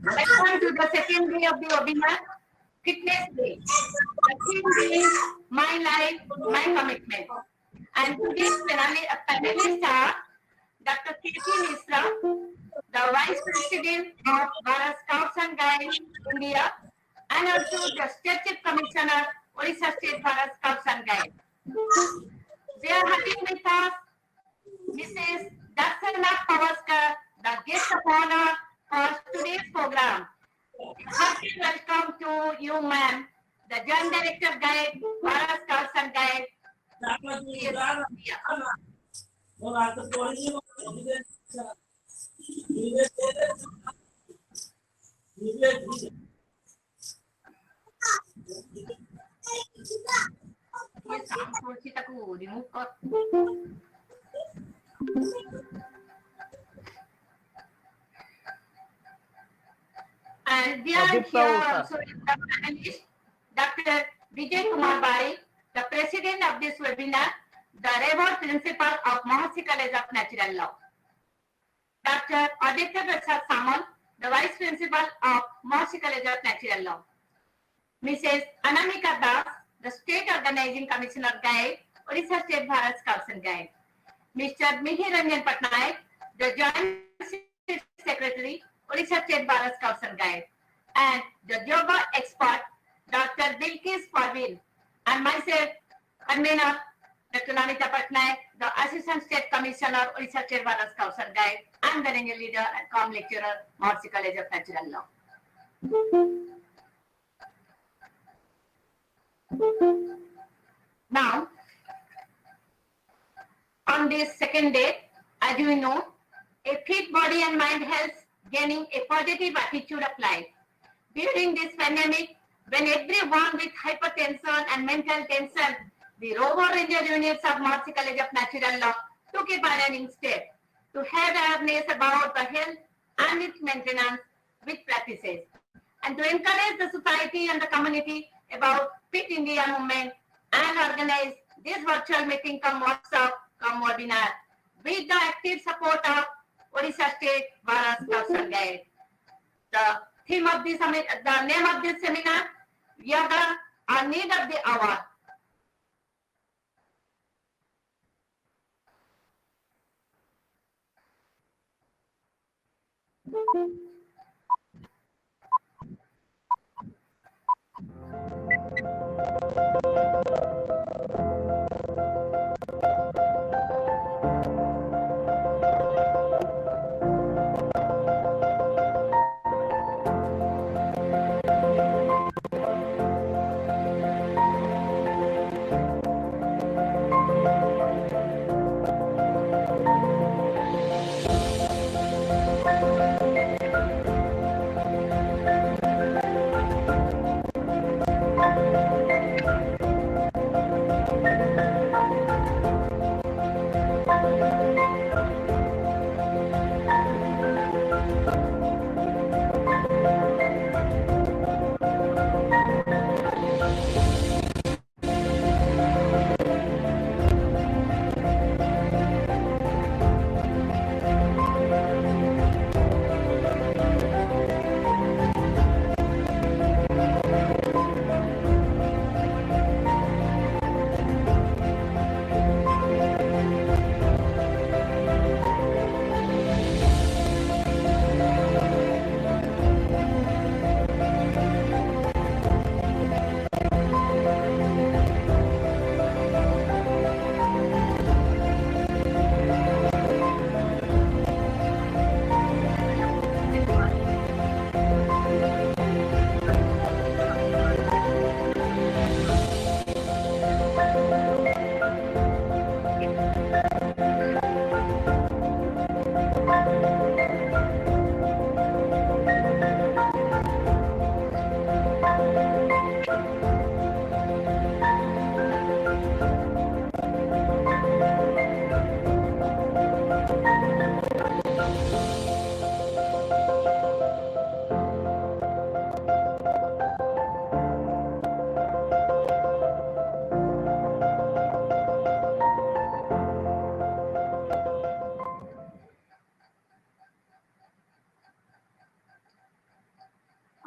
Welcome to the second day of the webinar, Fitness Day. The theme is My Life, My Commitment. And today's panelists are Dr. K.P. MISHRA, the Vice President of Bharat Scouts and Guides, India, and also the State Chief Commissioner, Odisha State Bharat Scouts and Guides. We are having with us Mrs. Darsana, the guest of honor for today's program. Hearty welcome to you, ma'am, the Joint Director Guide, Bharat Scouts and Guides. And we are here also with the panelist, Dr. BIJOY BARIK, the president of this webinar, the Rover principal of Mahasi College of Natural Law. Dr. Samal, the vice principal of Mahasi College of Natural Law. Mrs. Anamika Das, the state organizing commissioner guide, Odisha State Bharat Scouts and Guides. Mr. RANJAN PATTANAIK, the joint secretary, Odisha State Bharat Scouts and Guides, and the yoga expert, Dr. Bilkis Parveen, and myself, convener, Dr. Namita Patnaik, the Assistant State Commissioner, Odisha State Bharat Scouts and Guides, and the Ranger Leader and Com Lecturer, Mahasi College of Natural Law. Now, on this second day, as you know, a fit body and mind helps gaining a positive attitude of life. During this pandemic, when everyone with hypertension and mental tension, the Rover Ranger units of Mahasi College of Natural Law took a pioneering step to have awareness about the health and its maintenance with practices, and to encourage the society and the community about Fit India movement, and organize this virtual meeting come workshop, come webinar with the active support of Odisha State Bharat Scouts and Guides. The theme of this, the name of this seminar, Yoga, a Need of the Hour.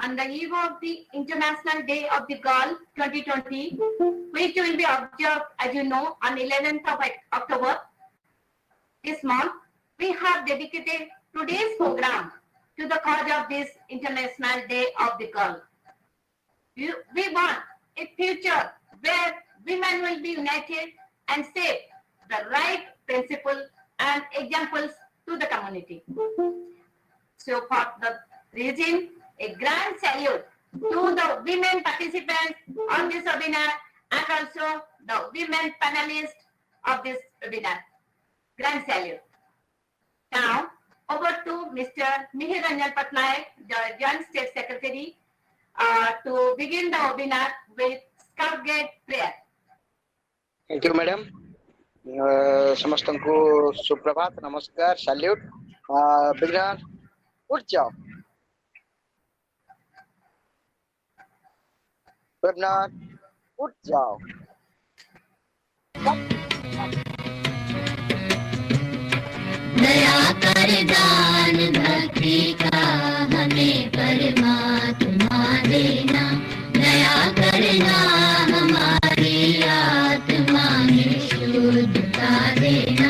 on the eve of the International Day of the Girl 2020, which will be observed, as you know, on 11th of October this month, we have dedicated today's program to the cause of this International Day of the Girl. We want a future where women will be united and set the right principles and examples to the community. So for the reason, a grand salute to the women participants on this webinar and also the women panelists of this webinar. Grand salute. Now, over to Mr. Mihir Ranjan Pattanaik, the Joint State Secretary, to begin the webinar with Scout Gate prayer. Thank you, madam. समस्तंको सुप्रभात, नमस्कार, salute. Beginner, उठ जाओ. Beginner, उठ जाओ. दया कर दान भक्ति का हमें परमात्मा देना. दया करना हमारी आत्मा में शुद्धता देना.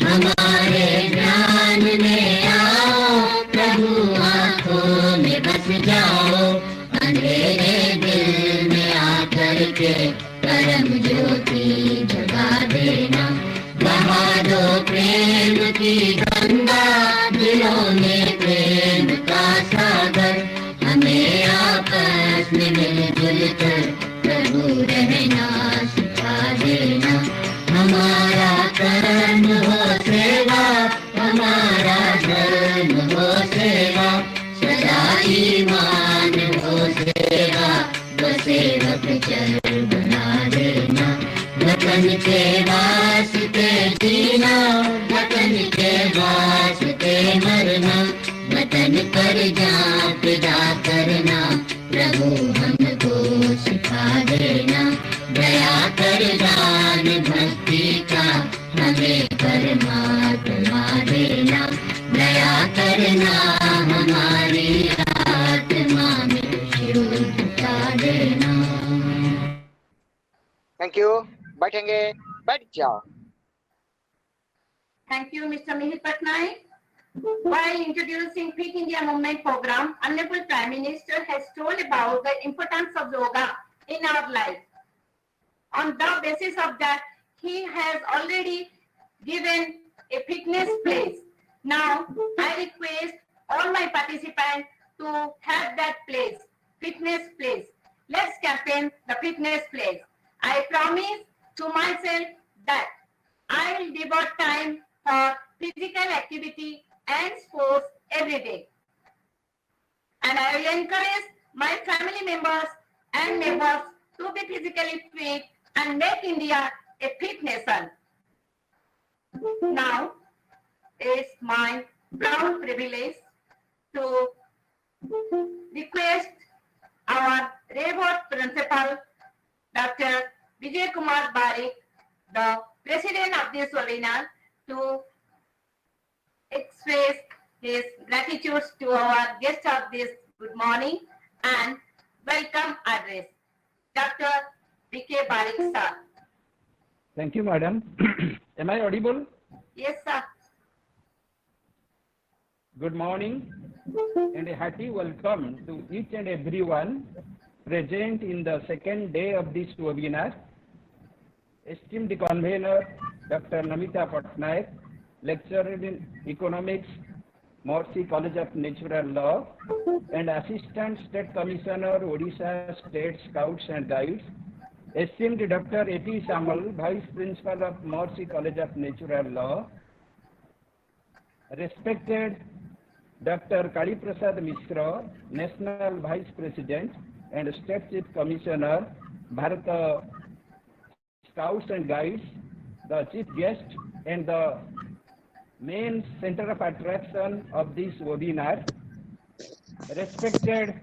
हमारे ध्यान में आओ प्रभु, आँखों में बस जाओ. अंधेरे दिल में आकर के परम ज्योति जगा देना. बहा दो प्रेम की गंगा, दिलों में प्रेम का सागर. हमें आपस में मिलजुल कर प्रभु रहना सिखा देना. हमारा कर्म हो सेवा, हमारा धर्म हो सेवा. सदा ईमान हो सेवा, वो सेवक चर बना देना. वतन के वास्ते जीना, वतन के वास्ते मरना. वतन पर जान फिदा करना, प्रभु हमको सिखा देना. दया कर दान भक्ति का हमें परमात्मा देना. दया करना हमारी आत्मा में शुद्धता देना. Thank you. बैठेंगे, बैठ जाओ. Thank you, Mr. Mihir Pattanaik. While introducing Fit India Movement program, Honorable Prime Minister has told about the importance of yoga in our life. On the basis of that, he has already given a fitness place. Now, I request all my participants to have that place, fitness place. Let's campaign the fitness place. I promise to myself that I will devote time for physical activity and sports every day. And I will encourage my family members and neighbors to be physically fit and make India a fit nation. Now, it's my proud privilege to request our Rover Principal, Dr. Bijay Kumar BARIK, the President of this webinar, to express his gratitude to our guest of this good morning and welcome address. Dr. B.K. BARIK, sir. Thank you, madam. Am I audible? Yes, sir. Good morning and a hearty welcome to each and everyone present in the second day of this webinar. Esteemed convener, Dr. Namita Pattanaik, lecturer in economics, Morsi College of Natural Law, and Assistant State Commissioner, Odisha State Scouts and Guides. Esteemed Dr. A.P. Samal, Vice Principal of Morsi College of Natural Law. Respected Dr. Kali Prasad MISHRA, National Vice President and State Chief Commissioner, Bharat Scouts and Guides, the Chief Guest and the main center of attraction of this webinar. Respected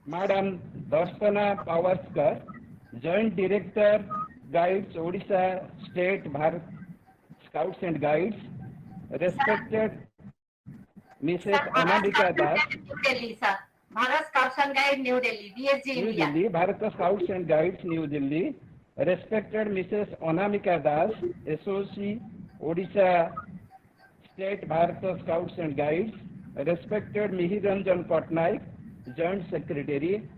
Madam Darshana Pawarskar, Joint Director, Guides, Odisha State Bharat Scouts and Guides. Respected Mrs. Anamika Das. Bharat Scouts and Guide, New Delhi, BSG, New India. Delhi, Bharat Scouts and Guides, New Delhi. Respected Mrs. Anamika Das, SOC, Odisha State Bharat Scouts and Guides. Respected Ranjan Patnaik, Joint Secretary.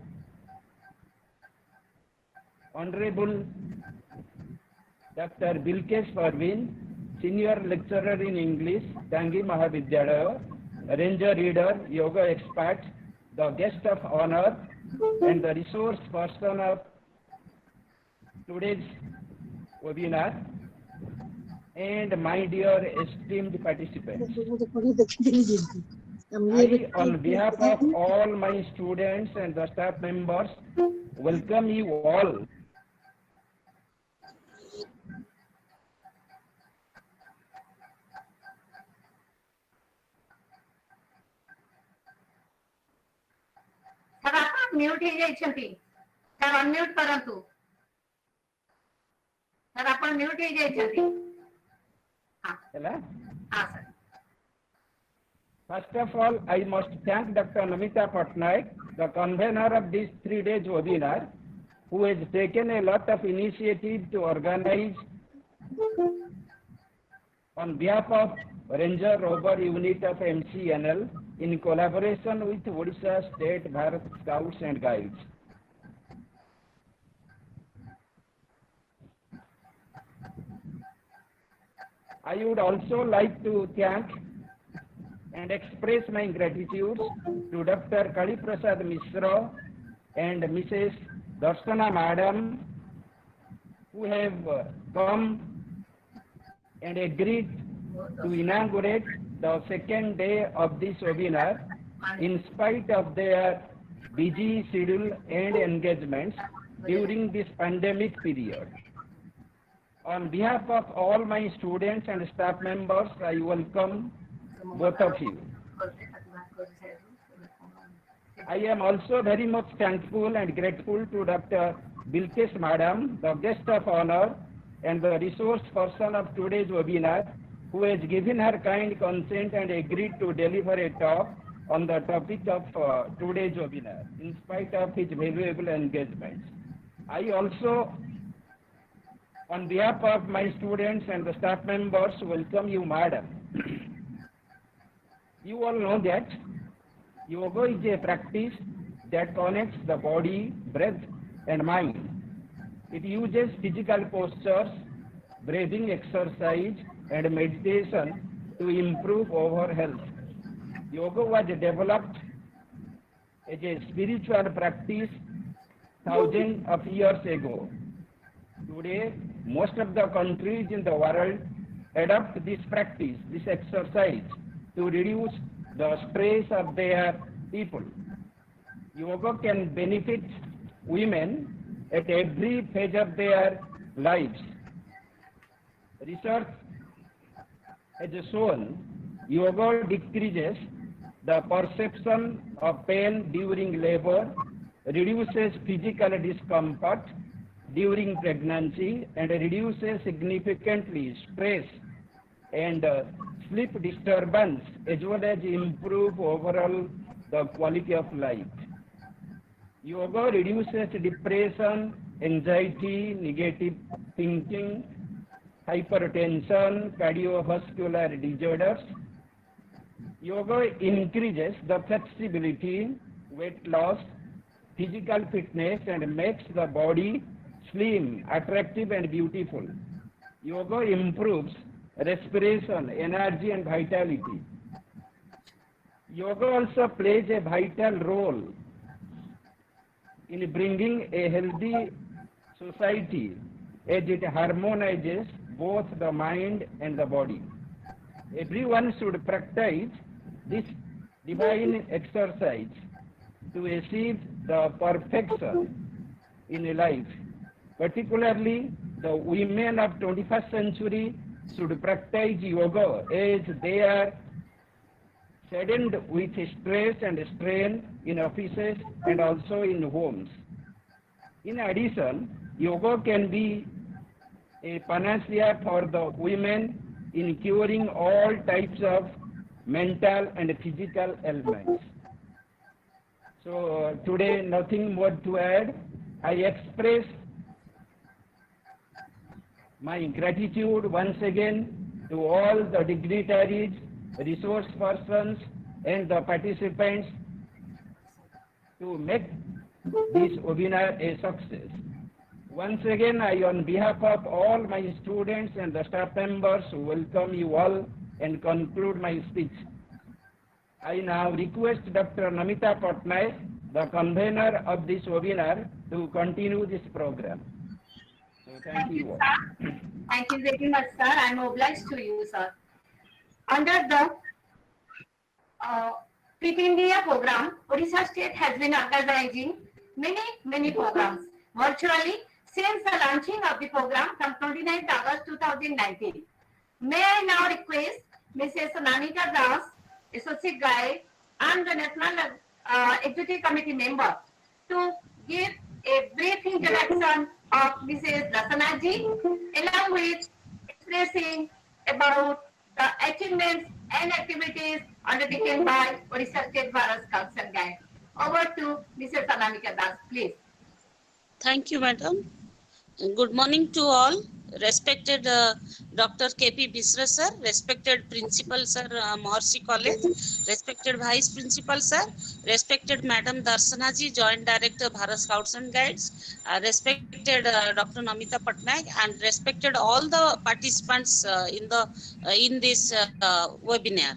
Honorable Dr. Bilkesh Parveen, Senior Lecturer in English, Tangi Mahavidyalaya, Ranger Reader, Yoga Expert, the Guest of Honor, and the Resource Person of today's webinar, and my dear esteemed participants. I, on behalf of all my students and the staff members, welcome you all. Sir, ଆପଣ mute ହେଇଯାଇଛନ୍ତି. Sir, unmute କରନ୍ତୁ. Sir, ଆପଣ mute ହେଇଯାଇଛନ୍ତି. Hello? Sir. First of all, I must thank DR.NAMITA Patnaik, the convener of this 3 days webinar, who has taken a lot of initiative to organize on behalf of Ranger Rover unit of MCNL in collaboration with Odisha State Bharat Scouts and Guides. I would also like to thank and express my gratitude to Dr. Kali Prasad MISHRA and Mrs. Darshana Madam, who have come and agreed to inaugurate the second day of this webinar in spite of their busy schedule and engagements during this pandemic period. On behalf of all my students and staff members, I welcome both of you. I am also very much thankful and grateful to Dr. Bilkesh Madam, the guest of honor and the resource person of today's webinar, who has given her kind consent and agreed to deliver a talk on the topic of today's webinar, in spite of his valuable engagements. I also, on behalf of my students and the staff members, welcome you, Madam. You all know that yoga is a practice that connects the body, breath, and mind. It uses physical postures, breathing exercise, and meditation to improve our health. Yoga was developed as a spiritual practice thousands of years ago. Today, most of the countries in the world adopt this practice, this exercise, to reduce the stress of their people. Yoga can benefit women at every phase of their lives. Research has shown yoga decreases the perception of pain during labor, reduces physical discomfort during pregnancy, and reduces significantly stress and sleep disturbance, as well as improve overall the quality of life. Yoga reduces depression, anxiety, negative thinking, hypertension, cardiovascular disorders. Yoga increases the flexibility, weight loss, physical fitness, and makes the body slim, attractive, and beautiful. Yoga improves respiration, energy, and vitality. Yoga also plays a vital role in bringing a healthy society as it harmonizes both the mind and the body. Everyone should practice this divine exercise to achieve the perfection in life. Particularly, the women of 21st century should practice yoga as they are saddened with stress and strain in offices and also in homes. In addition, yoga can be a panacea for the women in curing all types of mental and physical ailments. So today nothing more to add. I express my gratitude once again to all the dignitaries, resource persons and the participants to make this webinar a success. Once again, I, on behalf of all my students and the staff members, welcome you all and conclude my speech. I now request Dr. Namita Pattanaik, the convener of this webinar, to continue this program. So thank you all. Sir. Thank you very much, sir. I am obliged to you, sir. Under the Fit India program, Odisha State has been organizing many programs virtually since the launching of the program from 29th August 2019. May I now request Mrs. NAMITA Das, Associate Guide and the National Executive Committee member to give a brief introduction of Mrs. Dasanaji along with expressing about the achievements and activities undertaken by Odisha State Bar Council Guide. Over to Mrs. NAMITA Das, please. Thank you, madam. Good morning to all. Respected Dr. K.P. MISHRA sir, respected Principal sir, Maharshi College, respected Vice Principal sir, respected Madam Darsanaji, Joint Director, Bharat Scouts and Guides, respected Dr. Namita Pattanaik, and respected all the participants in this webinar.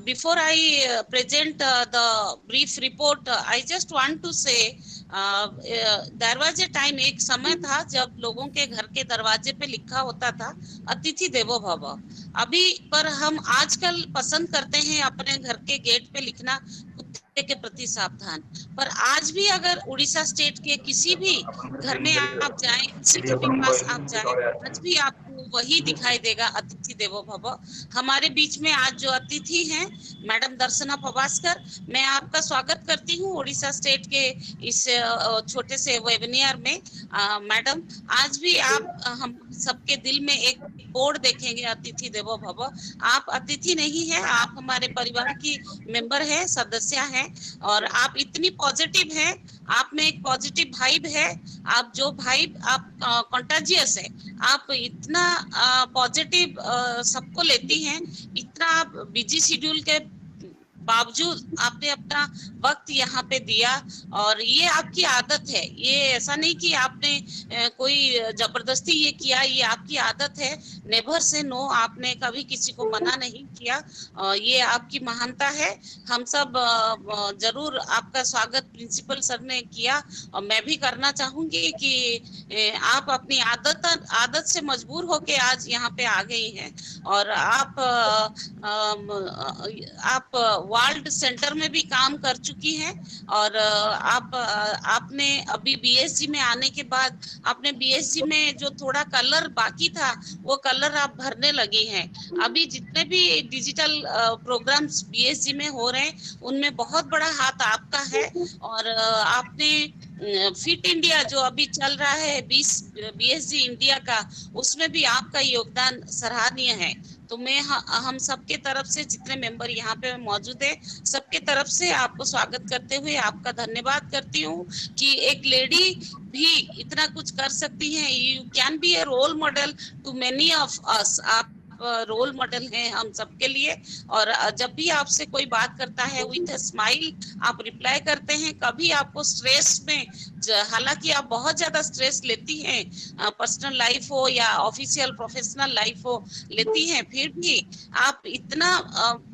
Before I present the brief report, I just want to say दरवाजे time एक समय था जब लोगों के घर के दरवाजे पे लिखा होता था अतिथि देवो भव। अभी पर हम आजकल पसंद करते हैं अपने घर के गेट पे लिखना कुत्ते के प्रति सावधान। पर आज भी अगर उड़ीसा स्टेट के किसी भी घर में आप जाएं, किसी के भी पास आप जाएं, आज भी आपको वही दिखाई देगा अतिथि देवो भव। हमारे बीच में आज जो अतिथि हैं मैडम दर्शना पवास्कर, मैं आपका स्वागत करती हूँ उड़ीसा स्टेट के इस छोटे से वेबिनार में। मैडम, आज भी आप हम सबके दिल में एक बोर्ड देखेंगे अतिथि देवो भव। आप अतिथि नहीं है, आप हमारे परिवार की मेंबर है, सदस्य हैं और आप इतनी पॉजिटिव हैं, आप में एक पॉजिटिव वाइब है। आप जो वाइब आप कंटाजियस है, आप इतना पॉजिटिव सबको लेती हैं, इतना आप बिजी शेड्यूल के बावजूद आपने अपना वक्त यहाँ पे दिया और ये आपकी आदत है। ये ऐसा नहीं कि आपने कोई जबरदस्ती ये किया, ये आपकी आदत है। नेवर से नो, आपने कभी किसी को मना नहीं किया। ये आपकी महानता है। हम सब जरूर आपका स्वागत प्रिंसिपल सर ने किया और मैं भी करना चाहूंगी कि आप अपनी आदत से मजबूर होके आज यहाँ पे आ गई हैं और आप वर्ल्ड सेंटर में भी काम कर चुकी हैं और आपने अभी बीएसजी में आने के बाद आपने बीएसजी में जो थोड़ा कलर बाकी था वो कलर आप भरने लगी हैं। अभी जितने भी डिजिटल प्रोग्राम्स बीएसजी में हो रहे हैं उनमें बहुत बड़ा हाथ आपका है और आपने फिट इंडिया जो अभी चल रहा है बीएसजी इंडिया का, उसमें भी आपका योगदान सराहनीय है। तो मैं हम सबके तरफ से जितने मेंबर यहाँ पे मौजूद है सबके तरफ से आपको स्वागत करते हुए आपका धन्यवाद करती हूँ कि एक लेडी भी इतना कुछ कर सकती है। You can be a role model to many of us. आप रोल मॉडल हैं हम सबके लिए और जब भी आपसे कोई बात करता है विथ अ स्माइल आप रिप्लाई करते हैं। कभी आपको स्ट्रेस में, हालांकि आप बहुत ज्यादा स्ट्रेस लेती हैं, पर्सनल लाइफ हो या ऑफिशियल प्रोफेशनल लाइफ हो लेती हैं, फिर भी आप इतना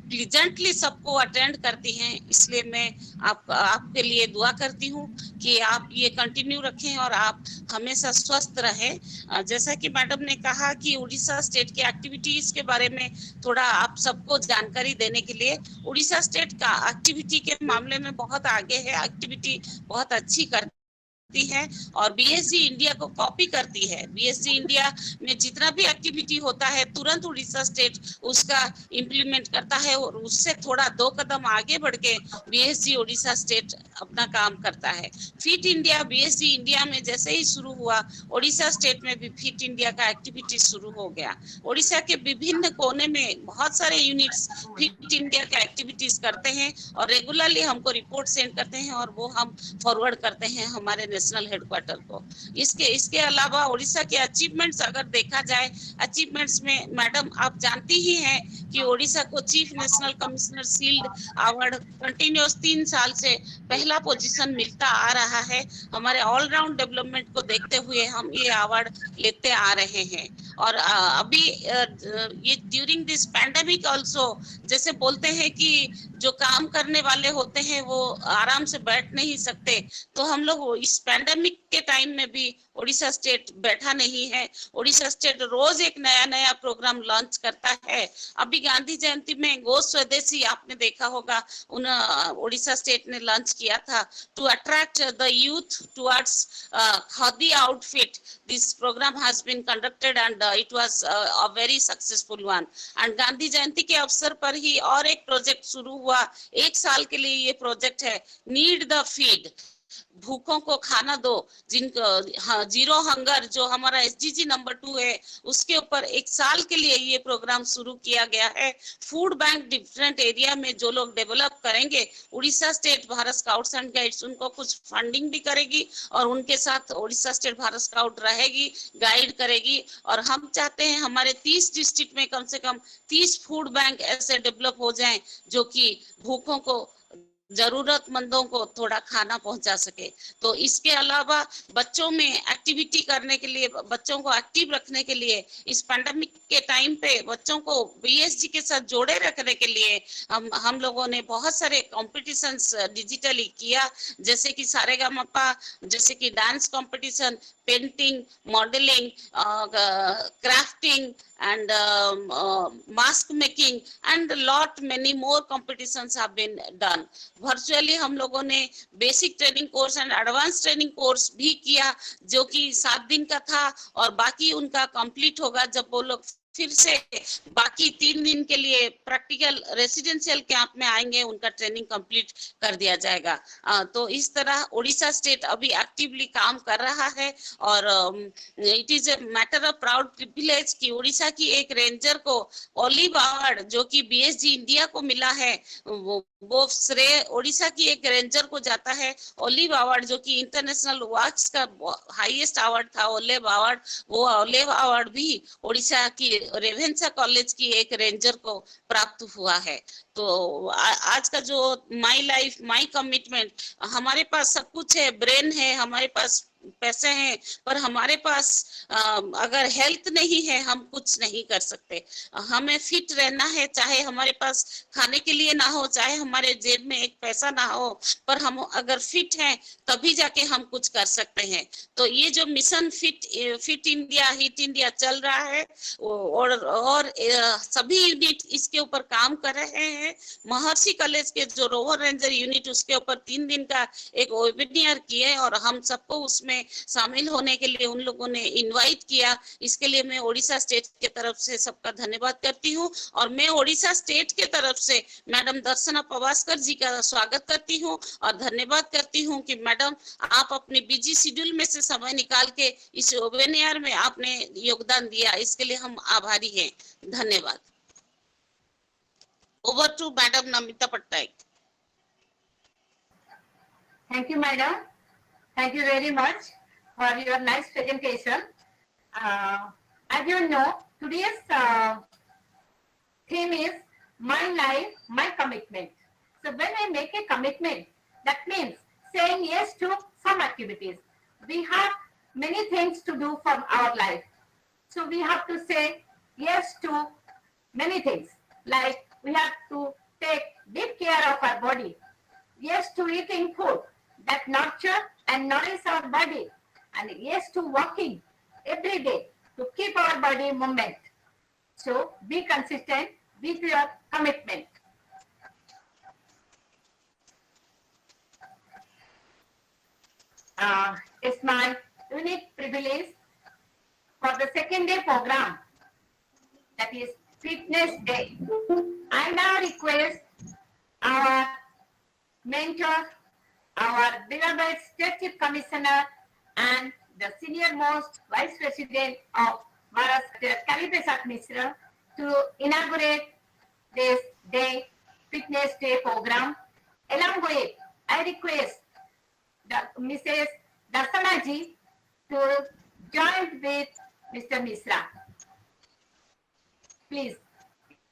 प्लीजेंटली सबको अटेंड करती हैं। इसलिए मैं आपके लिए दुआ करती हूँ कि आप ये कंटिन्यू रखें और आप हमेशा स्वस्थ रहें। जैसा कि मैडम ने कहा कि उड़ीसा स्टेट के एक्टिविटीज के बारे में थोड़ा आप सबको जानकारी देने के लिए, उड़ीसा स्टेट का एक्टिविटी के मामले में बहुत आगे है, एक्टिविटी बहुत अच्छी करती है और बीएसजी इंडिया को कॉपी करती है। बीएसजी इंडिया में जितना भी एक्टिविटी होता है तुरंत उड़ीसा स्टेट उसका इम्प्लीमेंट करता है और उससे थोड़ा 2 कदम आगे बढ़ के बीएसजी उड़ीसा स्टेट अपना काम करता है। फिट इंडिया बीएसडी इंडिया में जैसे ही शुरू हुआ, ओडिशा स्टेट में भी फिट इंडिया का एक्टिविटी शुरू हो गया। ओडिशा के विभिन्न कोने में बहुत सारे यूनिट्स फिट इंडिया का एक्टिविटीज करते हैं और रेगुलरली हमको रिपोर्ट सेंड करते हैं और वो हम फॉरवर्ड करते हैं हमारे नेशनल हेडक्वार्टर को। इसके अलावा ओडिशा के अचीवमेंट्स अगर देखा जाए, अचीवमेंट्स में मैडम आप जानती ही हैं कि ओडिशा को chief national commissioner shield award continuous 3 साल से पहला पोजीशन मिलता आ रहा है। हमारे ऑलराउंड डेवलपमेंट को देखते हुए हम ये अवार्ड लेते आ रहे हैं। और अभी ये ड्यूरिंग दिस पैंडेमिक ऑल्सो, जैसे बोलते हैं कि जो काम करने वाले होते हैं वो आराम से बैठ नहीं सकते, तो हम लोग इस पैंडेमिक के टाइम में भी ओडिशा स्टेट बैठा नहीं है। ओडिशा स्टेट रोज एक नया नया प्रोग्राम लॉन्च करता है। अभी गांधी जयंती में गो स्वदेशी आपने देखा होगा, ओडिशा स्टेट ने लॉन्च किया था to attract the youth towards khadi outfit. This programme has been conducted and it was a very successful one. And Gandhi Jayanti के अवसर पर ही और एक प्रोजेक्ट शुरू हुआ, 1 साल के लिए ये प्रोजेक्ट है, नीड द फीड, भूखों को खाना दो, जिनको जीरो हंगर जो हमारा एसडीजी नंबर 2 है, उसके ऊपर 1 साल के लिए ये प्रोग्राम शुरू किया गया है। फूड बैंक डिफरेंट एरिया में जो लोग डेवलप करेंगे, Orissa state Bharat scouts and guides उनको कुछ फंडिंग भी करेगी और उनके साथ उड़ीसा स्टेट भारत स्काउट रहेगी, गाइड करेगी। और हम चाहते हैं हमारे 30 डिस्ट्रिक्ट में कम से कम 30 फूड बैंक ऐसे डेवलप हो जाएं जो कि भूखों को, जरूरतमंदों को थोड़ा खाना पहुंचा सके। तो इसके अलावा बच्चों में एक्टिविटी करने के लिए, बच्चों को एक्टिव रखने के लिए, इस पैंडेमिक के टाइम पे बच्चों को बीएसजी के साथ जोड़े रखने के लिए हम लोगों ने बहुत सारे कॉम्पिटिशन्स डिजिटली किया, जैसे कि सारेगामापा, जैसे कि dance competition, painting, modelling, crafting and mask making and lot many more competitions have been done. Virtually हम लोगों ने basic training course and advance training course भी किया जो कि 7 दिन का था और बाकी उनका कंप्लीट होगा जब वो लोग फिर से बाकी 3 दिन के लिए प्रैक्टिकल रेसिडेंशियल कैंप में आएंगे, उनका ट्रेनिंग कंप्लीट कर दिया जाएगा। तो इस तरह उड़ीसा स्टेट अभी एक्टिवली काम कर रहा है और it is a matter of proud privilege कि उड़ीसा की एक रेंजर को ओलिव अवार्ड जो कि बीएसजी इंडिया को मिला है, वो श्रेय उड़ीसा की एक रेंजर को जाता है। ओलिव अवार्ड जो कि इंटरनेशनल वर्क्स का हाईएस्ट अवार्ड था, ओलिव अवार्ड, वो ओलिव अवार्ड भी उड़ीसा की रेवेन्सा कॉलेज की एक रेंजर को प्राप्त हुआ है। तो आज का जो माई लाइफ माई कमिटमेंट, हमारे पास सब कुछ है, ब्रेन है, हमारे पास पैसे हैं, पर हमारे पास अगर हेल्थ नहीं है हम कुछ नहीं कर सकते। हमें फिट रहना है, चाहे हमारे पास खाने के लिए ना हो, चाहे हमारे जेब में एक पैसा ना हो, पर हम अगर फिट हैं तभी जाके हम कुछ कर सकते हैं। तो ये जो mission fit India, hit India चल रहा है और सभी यूनिट इसके ऊपर काम कर रहे हैं। महर्षि कॉलेज के जो रोवर रेंजर यूनिट उसके ऊपर 3 दिन का एक वेबिनार किए और हम सबको उसमें शामिल होने के लिए उन लोगों ने इनवाइट किया। इसके लिए मैं ओडिशा स्टेट के तरफ से सबका धन्यवाद करती हूँ और मैं ओडिशा स्टेट के तरफ से मैडम दर्शना पवास्कर जी का स्वागत करती हूँ और धन्यवाद करती हूँ कि मैडम आप अपने बिजी शेड्यूल में से समय निकाल के इस वेबिनार में आपने योगदान दिया, इसके लिए हम आभारी हैं। धन्यवाद। Over to madam Namita Pattnaik. Thank you, madam. Thank you very much for your nice presentation. As you know, today's theme is my life, my commitment. So when I make a commitment, that means saying yes to some activities. We have many things to do for our life. So we have to say yes to many things. Like we have to take deep care of our body. Yes to eating food that nurture and nourish our body, and yes to walking every day to keep our body in movement. So be consistent with your commitment. It's my unique privilege for the second day program, that is Fitness Day. I now request our mentor, our beloved State Chief Commissioner and the senior most Vice President of Bharat, Dr. MISHRA, to inaugurate this day fitness day program. Along with, I request Mrs. Darsana ji to join with Mr. MISHRA. Please,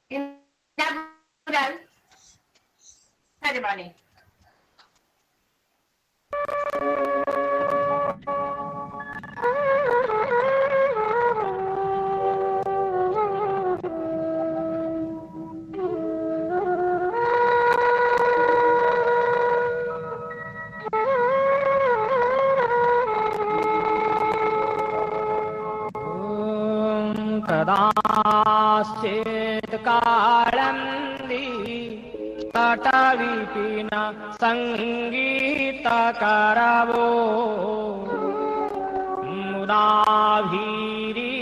inaugural ceremony. कदाश्चित् कालन्दी तटविपिन सङ्गीतकरवो मुदाभीरी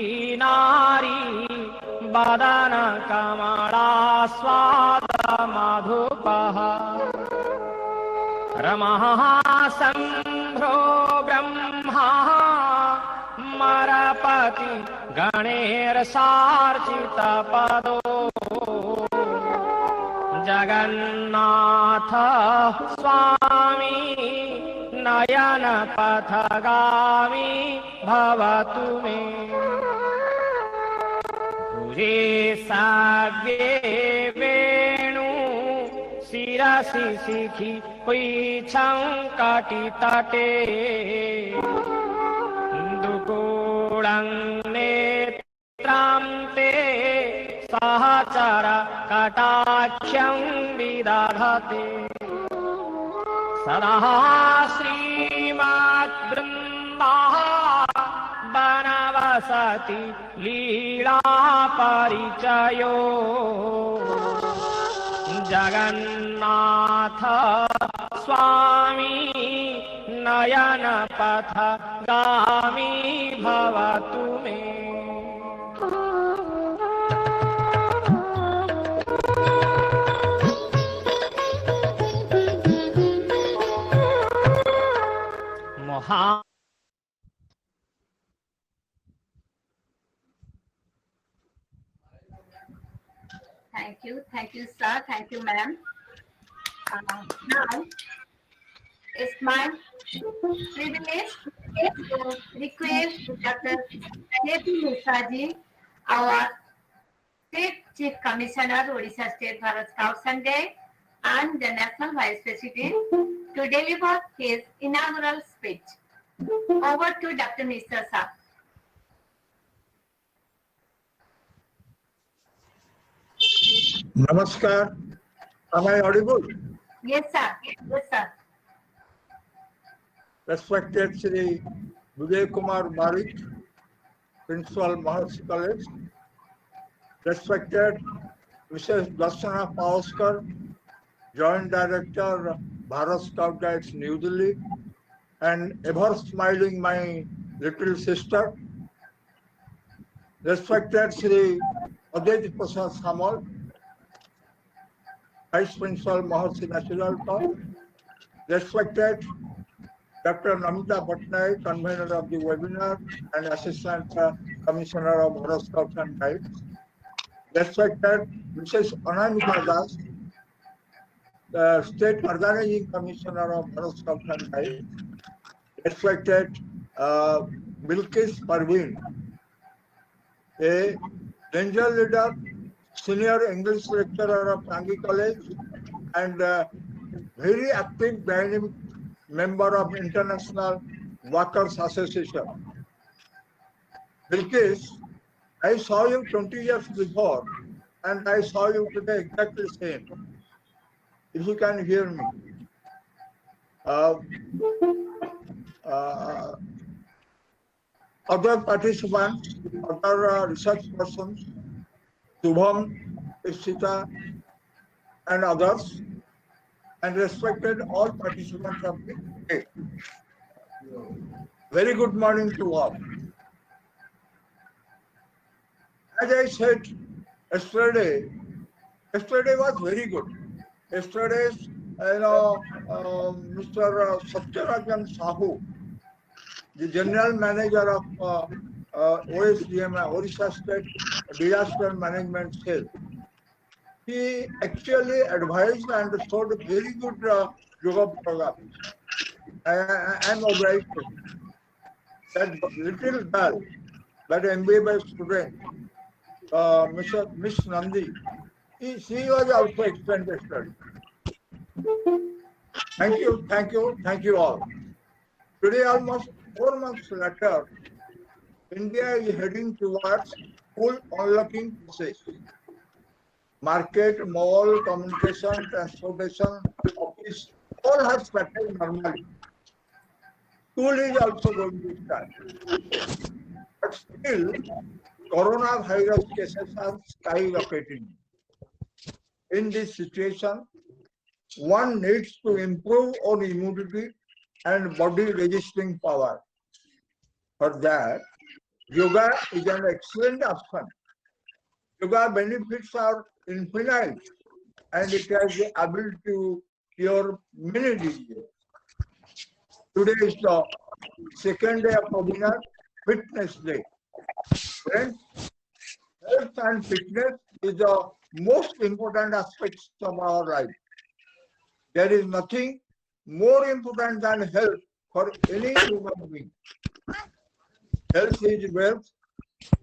नारी वदन कमलास्वाद मधुपः रमः संभ्रो ब्रह्मा मरपति गणेरसार्चित पदो जगन्नाथ स्वामी नयन पथगामी भवतु मे भुजे साग्ये वेणु शिरसि शिखि पीछं कटितटे नेत्रां ते सहचर कटाक्षं विदधते सदा श्रीमद्वृन्दाः वनवसति लीला परिचयो जगन्नाथ स्वामी नयन पथ गामी भवतु मे महा Thank you, sir. Thank you, ma'am. Now, it's my privilege to request Dr. K.P. Mishra, our State Chief Commissioner, Odisha State Bharat Scouts and Guides, and the National Vice President, to deliver his inaugural speech. Over to Dr. Mishra, sir. Namaskar. Am I audible? Yes, sir. Yes, sir. Respected Shri Kumar BARIK, Principal Maharshi College. Respected Mrs. Darsana Paoskar, Joint Director, Bharat Scout Guides, New Delhi, and ever smiling my little sister. Respected Shri OSDMA Samal, Vice Principal Maharshi National College. Respected Dr. Namita PATTANAIK, Convener of the webinar and Assistant Commissioner of Bharat Scouts and Guides. Respected Mrs. Anamika Das, the State Organizing Commissioner of Bharat Scouts and Guides. Respected Bilkis Parveen, a Ranger leader, Senior English Lecturer of Tangi College, and very active dynamic member of International Workers Association. Bilkis, I saw you 20 years before, and I saw you today exactly same. If you can hear me. Other participants, other research persons, Shubham, Ishita, and others, and respected all participants of the day. Very good morning to all. As I said yesterday was very good. Yesterday's Mr. Satya SAHU, the General Manager of OSDMA, Odisha State Disaster Management Cell. He actually advised and showed a very good yoga program. I am obliged to that little girl, that MBA student, Miss Nandi, she was also extended study. Thank you all. Today, almost 4 months later, India is heading towards full unlocking process. Market, mall, communication, transportation, office, all has started normally. School is also going to start. But still, coronavirus cases are skyrocketing. In this situation, one needs to improve on immunity and body resisting power. For that, yoga is an excellent option. Yoga benefits are infinite and it has the ability to cure many diseases. Today is the second day of ODISHA Fitness Day. Friends, health and fitness is the most important aspects of our life. There is nothing more important than health for any human being. Health is wealth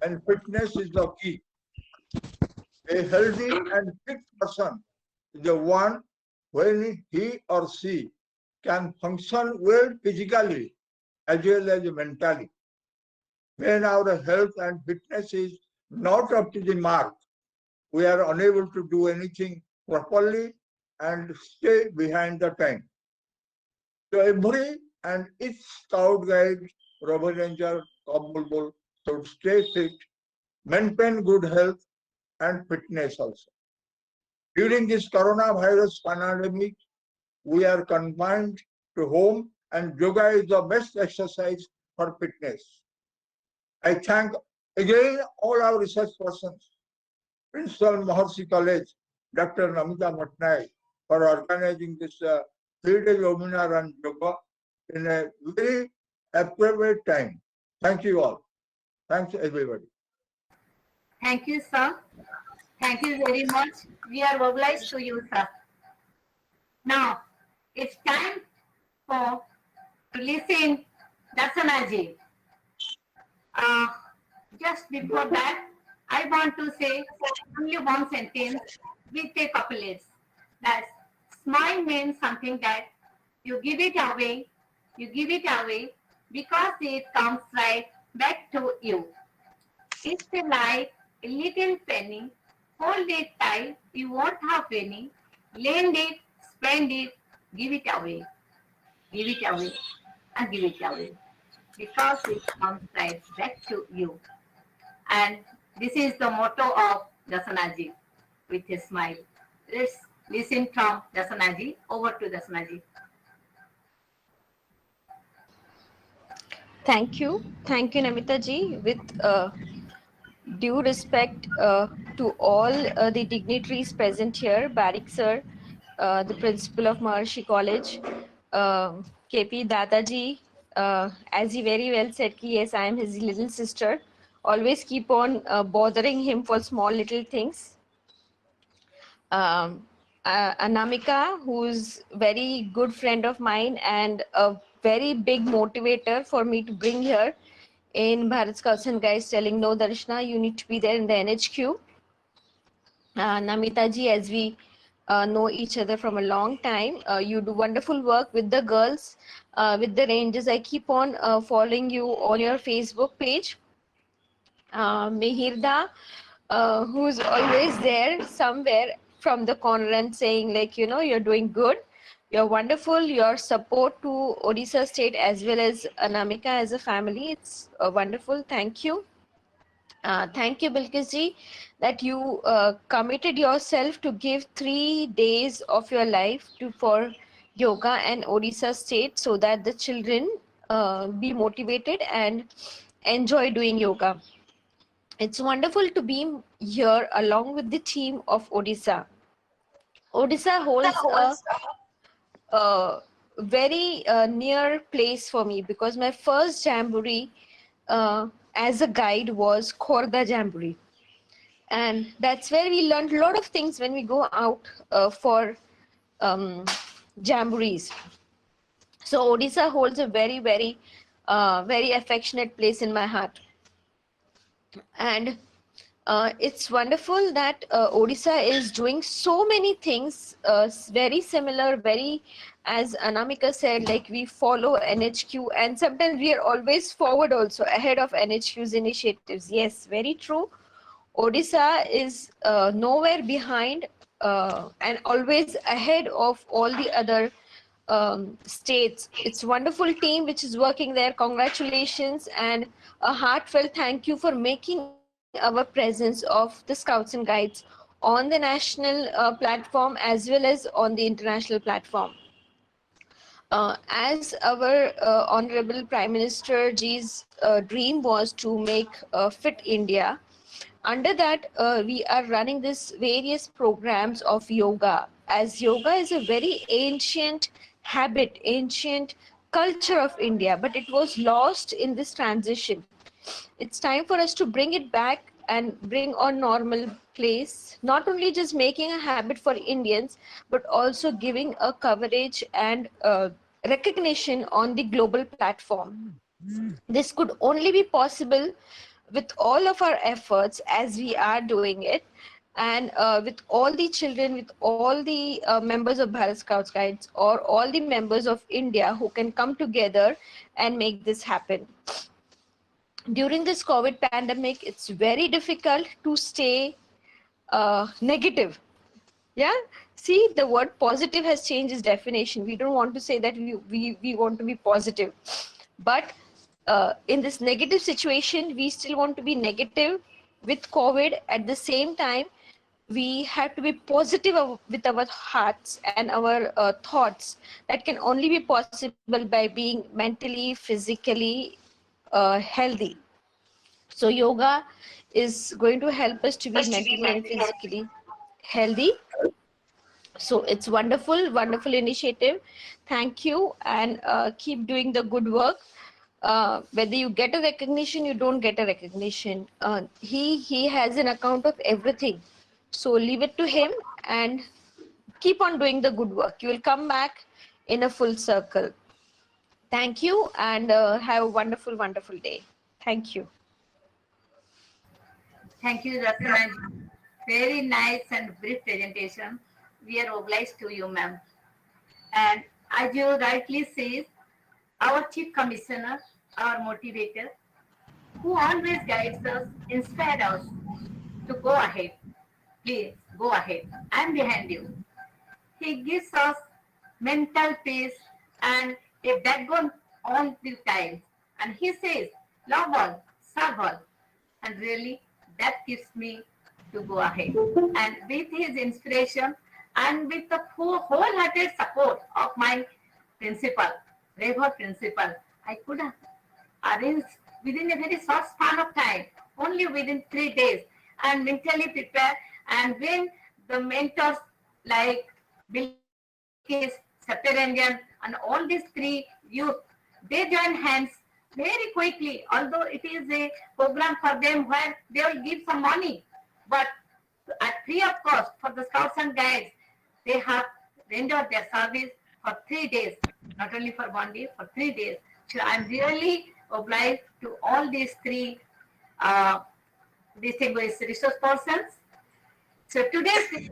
and fitness is the key. A healthy and fit person is the one when he or she can function well physically as well as mentally. When our health and fitness is not up to the mark, we are unable to do anything properly and stay behind the time. So every and each scout guide, Rover Ranger, Bulbul should stay fit, maintain good health and fitness also. During this coronavirus pandemic, we are confined to home and yoga is the best exercise for fitness. I thank again all our research persons, Principal Maharishi College, DR.NAMITA Mcnl, for organizing this 3-day webinar on yoga in a very appropriate time. Thank you all. Thanks everybody. Thank you, sir. Thank you very much. We are obliged to you, sir. Now, it's time for to listen Darsanaji. Just before that, I want to say only one sentence with a couplets. That smile means something that you give it away because it comes right back to you. It's like a little penny, hold it tight, you won't have any, lend it, spend it, give it away, and give it away, because it comes right back to you. And this is the motto of Dasanaji, with a smile. Let's listen from Dasanaji. Over to Dasanaji. Thank you, Namita ji. With due respect to all the dignitaries present here, BARIK sir, the principal of Maharishi College, K.P. Dadaji, as he very well said, ki, yes, I am his little sister. Always keep on bothering him for small little things. Anamika, who's very good friend of mine and a very big motivator for me to bring here in Bharat Scouts and Guides, telling, no, Darshana, you need to be there in the NHQ. Namita ji, as we know each other from a long time, you do wonderful work with the girls, with the ranges. I keep on following you on your Facebook page. Mihirda, who's always there somewhere from the corner and saying, like, you know, you're doing good, you're wonderful, your support to Odisha State as well as Anamika as a family, it's wonderful. Thank you. Thank you, Bilkis ji, that you committed yourself to give 3 days of your life for yoga and Odisha State, so that the children be motivated and enjoy doing yoga. It's wonderful to be here along with the team of Odisha. Odisha holds very near place for me, because my first jamboree as a guide was Khorda Jamboree. And that's where we learned a lot of things when we go out for jamborees. So Odisha holds a very, very, very affectionate place in my heart. And it's wonderful that Odisha is doing so many things very similar, very, as Anamika said, like we follow NHQ, and sometimes we are always forward also, ahead of NHQ's initiatives. Yes, very true. Odisha is nowhere behind and always ahead of all the other states. It's a wonderful team which is working there. Congratulations and a heartfelt thank you for making our presence of the Scouts and Guides on the national platform as well as on the international platform. As our Honorable Prime Minister Ji's dream was to make Fit India, under that we are running this various programs of yoga, as yoga is a very ancient habit, ancient culture of India, but it was lost in this transition. It's time for us to bring it back and bring on normal place, not only just making a habit for Indians, but also giving a coverage and recognition on the global platform. This could only be possible with all of our efforts as we are doing it, and with all the children, with all the members of Bharat Scouts Guides, or all the members of India who can come together and make this happen. During this COVID pandemic, it's very difficult to stay negative. Yeah, see, the word positive has changed its definition. We don't want to say that we want to be positive, but in this negative situation, we still want to be negative with COVID. At the same time, we have to be positive with our hearts and our thoughts. That can only be possible by being mentally, physically healthy. So yoga is going to help us to be mentally and physically healthy. So it's wonderful, wonderful initiative. Thank you, and keep doing the good work. Whether you get a recognition, you don't get a recognition, he has an account of everything. So leave it to him and keep on doing the good work. You will come back in a full circle. Thank you, and have a wonderful, wonderful day. Thank you. Thank you, Dr. Ma'am. Very nice and brief presentation. We are obliged to you, ma'am. And as you rightly say, our Chief Commissioner, our motivator, who always guides us, inspires us to go ahead. Please go ahead. I'm behind you. He gives us mental peace and a backbone all the time. And he says, love all, serve all. And really, that gives me to go ahead. And with his inspiration and with the wholehearted support of my principal, Rover principal, I could have arranged within a very short span of time, only within 3 days, and mentally prepare. And when the mentors like Bilkis, SATYA, and all these 3 youth, they join hands very quickly, although it is a program for them where they will give some money, but at free of cost for the Scouts and Guides, they have rendered their service for 3 days, not only for 1 day, for 3 days. So I'm really obliged to all these 3 distinguished resource persons. So today is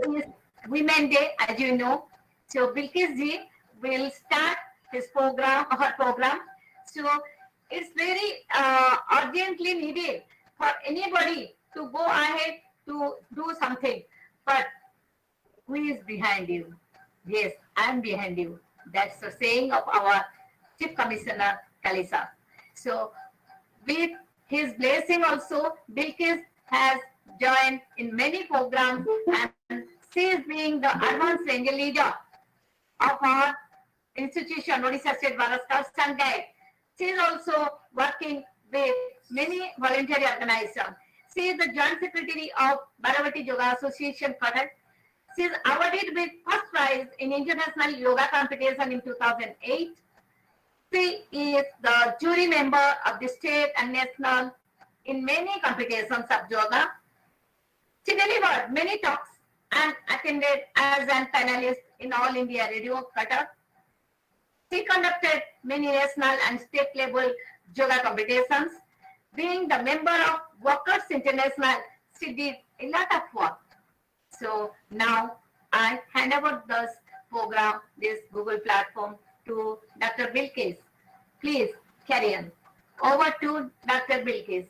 Women Day, as you know. So Bilkis ji will start his program, her program. So it's very urgently needed for anybody to go ahead to do something. But who is behind you? Yes, I'm behind you. That's the saying of our Chief Commissioner Kalisa. So with his blessing also, Bilkis has joined in many programs, and she is being the advanced ranger leader of our institution, Odisha State Bharat Scouts and Guides. She is also working with many voluntary organizations. She is the Joint Secretary of Baravati Yoga Association Product. She is awarded with first prize in International Yoga Competition in 2008. She is the jury member of the state and national in many competitions of yoga. She delivered many talks and attended as an panelist in All India Radio, Cuttack. She conducted many national and state level yoga competitions. Being the member of Workers International, she did a lot of work. So now I hand over this program, this Google platform to Dr. Bilkis. Please carry on. Over to Dr. Bilkis.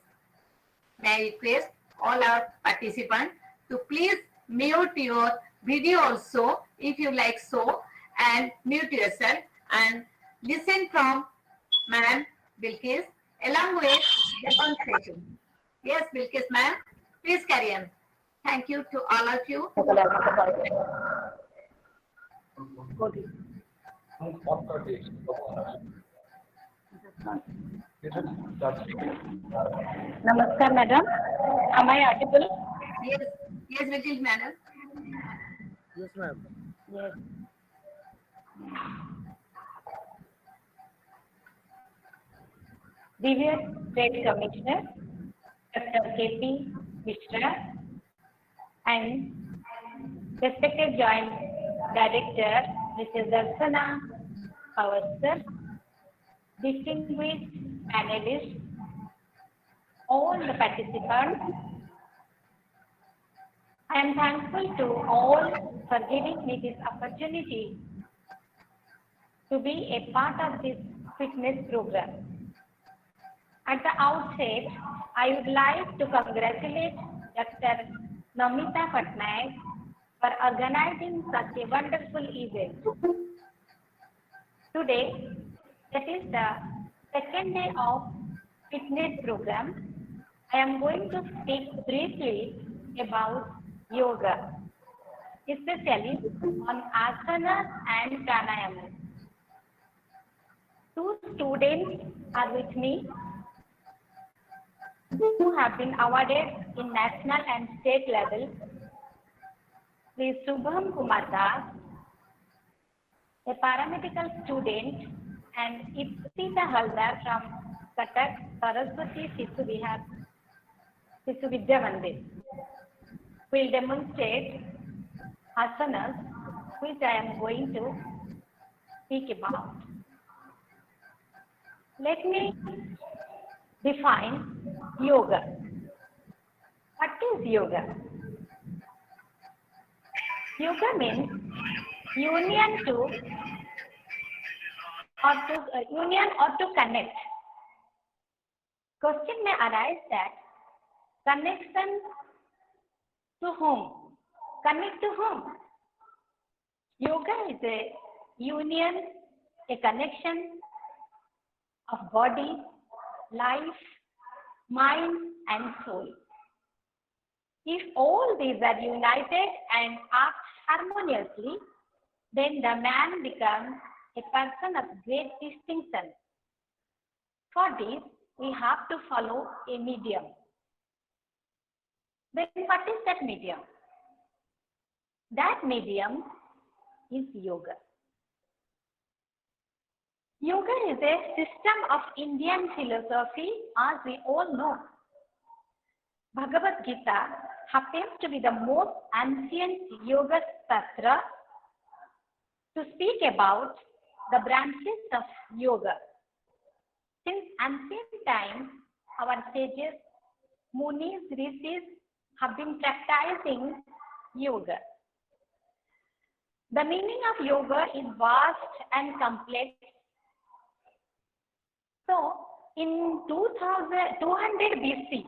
May I request all our participants to please mute your video also if you like so, and mute yourself and listen from Ma'am Bilkis along with demonstration. Yes, Bilkis ma'am, please carry on. Thank you to all of you. Namaskar, madam. Am I audible? Yes, yes, Bilkis madam. Yes, ma'am. Yes. Previous State Commissioner, Dr. K.P. MISHRA, and respected Joint Director, Mrs. Darsana Pawar, distinguished panelists, all the participants, I am thankful to all for giving me this opportunity to be a part of this fitness program. At the outset, I would like to congratulate Dr. Namita PATTANAIK for organizing such a wonderful event. Today, that is the second day of fitness program. I am going to speak briefly about yoga, especially on asanas and pranayama. Two students are with me who have been awarded in national and state level. Sri Subham Kumar Das, a paramedical student, and Ipsita Haldar from Cuttack Saraswati Sishu Vidya Mandir will demonstrate asanas, which I am going to speak about. Let me define yoga. What is yoga? Yoga means union or to connect. Question may arise that connection to whom? Connect to whom? Yoga is a union, a connection of body, life, mind and soul. If all these are united and act harmoniously, then the man becomes a person of great distinction. For this, we have to follow a medium. Then what is that medium? That medium is yoga. Yoga is a system of Indian philosophy, as we all know. Bhagavad Gita happens to be the most ancient yoga shastra to speak about the branches of yoga. Since ancient times, our sages, munis, rishis have been practicing yoga. The meaning of yoga is vast and complex. So, in 200 BC,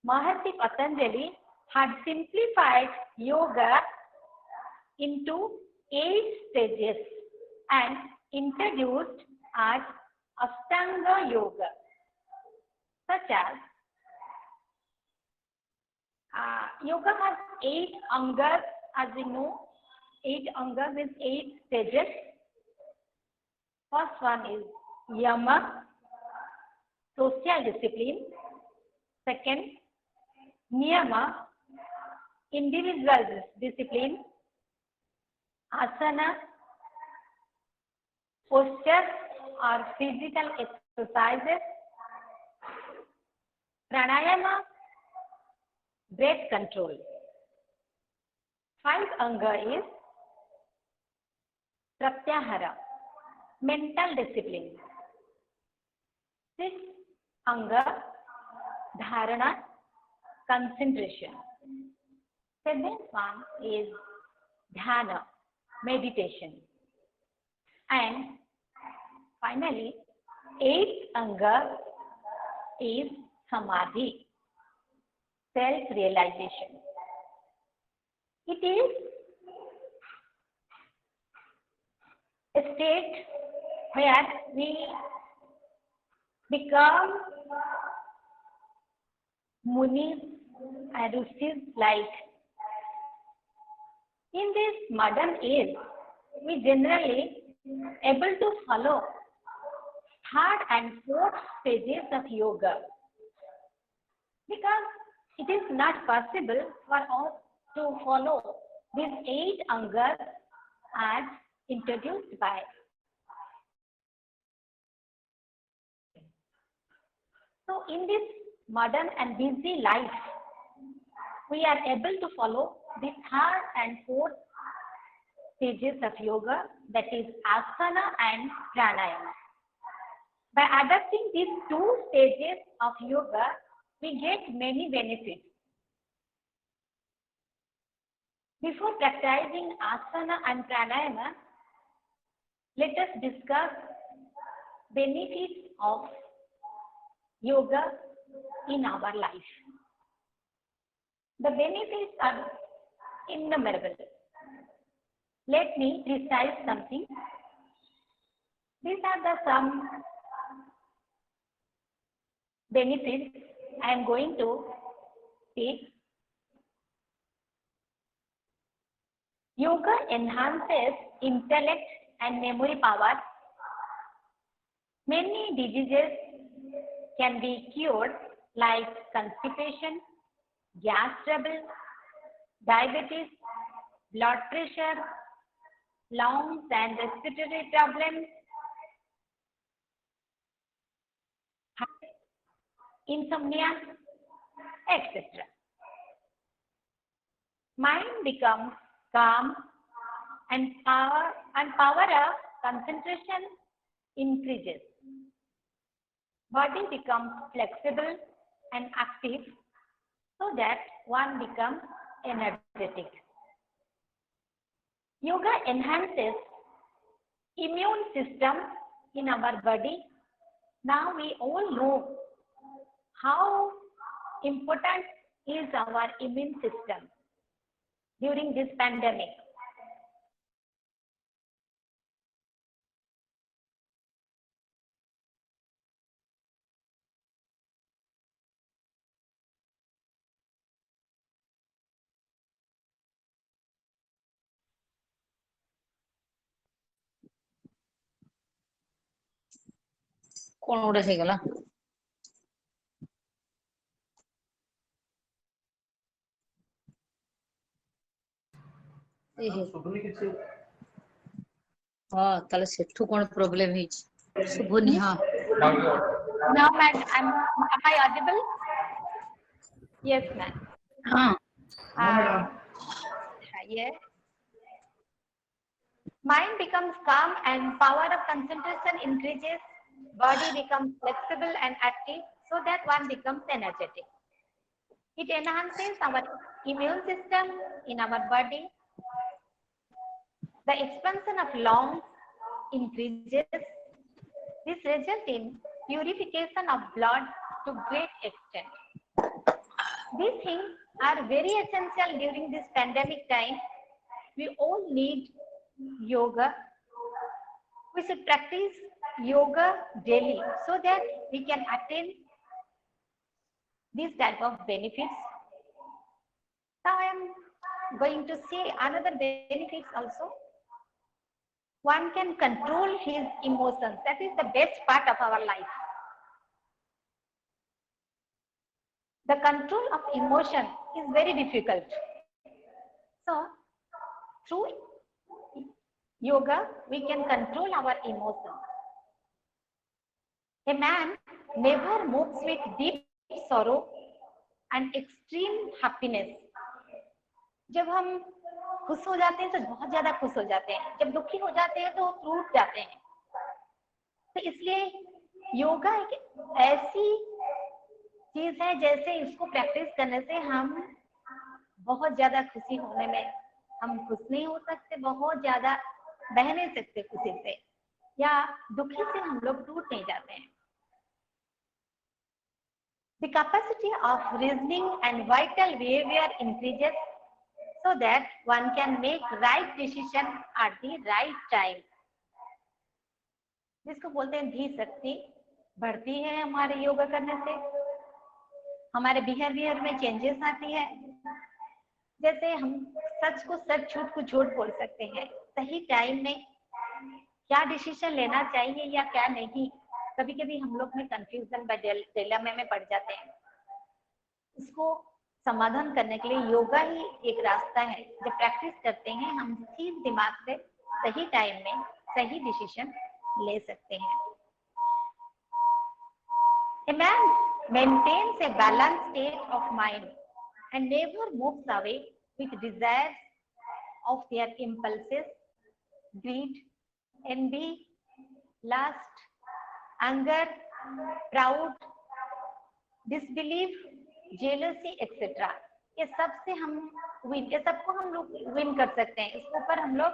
Mahasi Patanjali had simplified yoga into 8 stages and introduced as Ashtanga yoga, such as yoga has 8 angas, as we know. 8 angas is 8 stages. First one is Yama, social discipline. Second, Niyama, individual discipline, asana, postures or physical exercises, pranayama, breath control. 5 anga is pratyahara, mental discipline. 6 anga, dharana, concentration. 7th one is dhyana, meditation. And finally, 8th anga is samadhi, self-realization. It is a state where we become munis and rishis like. In this modern age, we generally able to follow 3rd and 4th stages of yoga because it is not possible for us to follow these 8 angas as introduced by. So in this modern and busy life, we are able to follow the 3rd and 4th stages of yoga, that is asana and pranayama. By adopting these 2 stages of yoga, we get many benefits. Before practicing asana and pranayama, let us discuss benefits of yoga in our life. The benefits are innumerable. Let me recite something. These are the some benefits I am going to take. Yoga enhances intellect and memory power. Many diseases can be cured like constipation, gas trouble, diabetes, blood pressure, lungs and respiratory problems, insomnia, etc. Mind becomes calm and power of concentration increases. Body becomes flexible and active so that one becomes energetic. Yoga enhances immune system in our body. Now we all know how important is our immune system during this pandemic. कौन उड़े से गला हाँ ताले सेठू कौन problem है सुबुनी हाँ Now am I audible? Yes ma'am. हाँ Yes. Mind becomes calm and power of concentration increases. Body becomes flexible and active so that one becomes energetic. It enhances our immune system in our body. The expansion of lungs increases. This results in purification of blood to great extent. These things are very essential during this pandemic time. We all need yoga. We should practice yoga daily so that we can attain these type of benefits. Now I am going to say another benefits also. One can control his emotions. That is the best part of our life. The control of emotion is very difficult. So, through yoga, we can control our emotions. A man never moves with deep sorrow and extreme happiness. जब हम खुश हो जाते हैं तो बहुत ज्यादा खुश हो जाते हैं, जब दुखी हो जाते हैं तो टूट जाते हैं। तो इसलिए योगा एक ऐसी चीज है, जैसे इसको प्रैक्टिस करने से हम बहुत ज्यादा खुशी होने में, हम खुश नहीं हो सकते, बहुत ज्यादा बह नहीं सकते खुशी से, या दुखी से हम लोग टूट नहीं जाते हैं। The capacity of reasoning and vital behavior increases so that one can make right decision at the right time. जिसको बोलते हैं धीर शक्ति बढ़ती है हमारे योगा करने से, हमारे बिहेवियर में चेंजेस आती है। जैसे हम सच को सच, झूठ को झूठ बोल सकते हैं, सही टाइम में क्या डिसीजन लेना चाहिए या क्या नहीं। कभी कभी हम लोग में कंफ्यूजन डिलेमा में पड़ जाते हैं। इसको समाधान करने के लिए योगा ही एक रास्ता है। जब प्रैक्टिस करते हैं हम ठीक दिमाग से सही टाइम में सही डिसीजन ले सकते हैं। A man maintains a balanced state of mind and never moves away with desires of their impulses, greed, envy, lust, anger, proud, disbelief, jealousy, etc. ये सब से हम विन, ये सबको हम लोग विन कर सकते हैं। इसके ऊपर हम लोग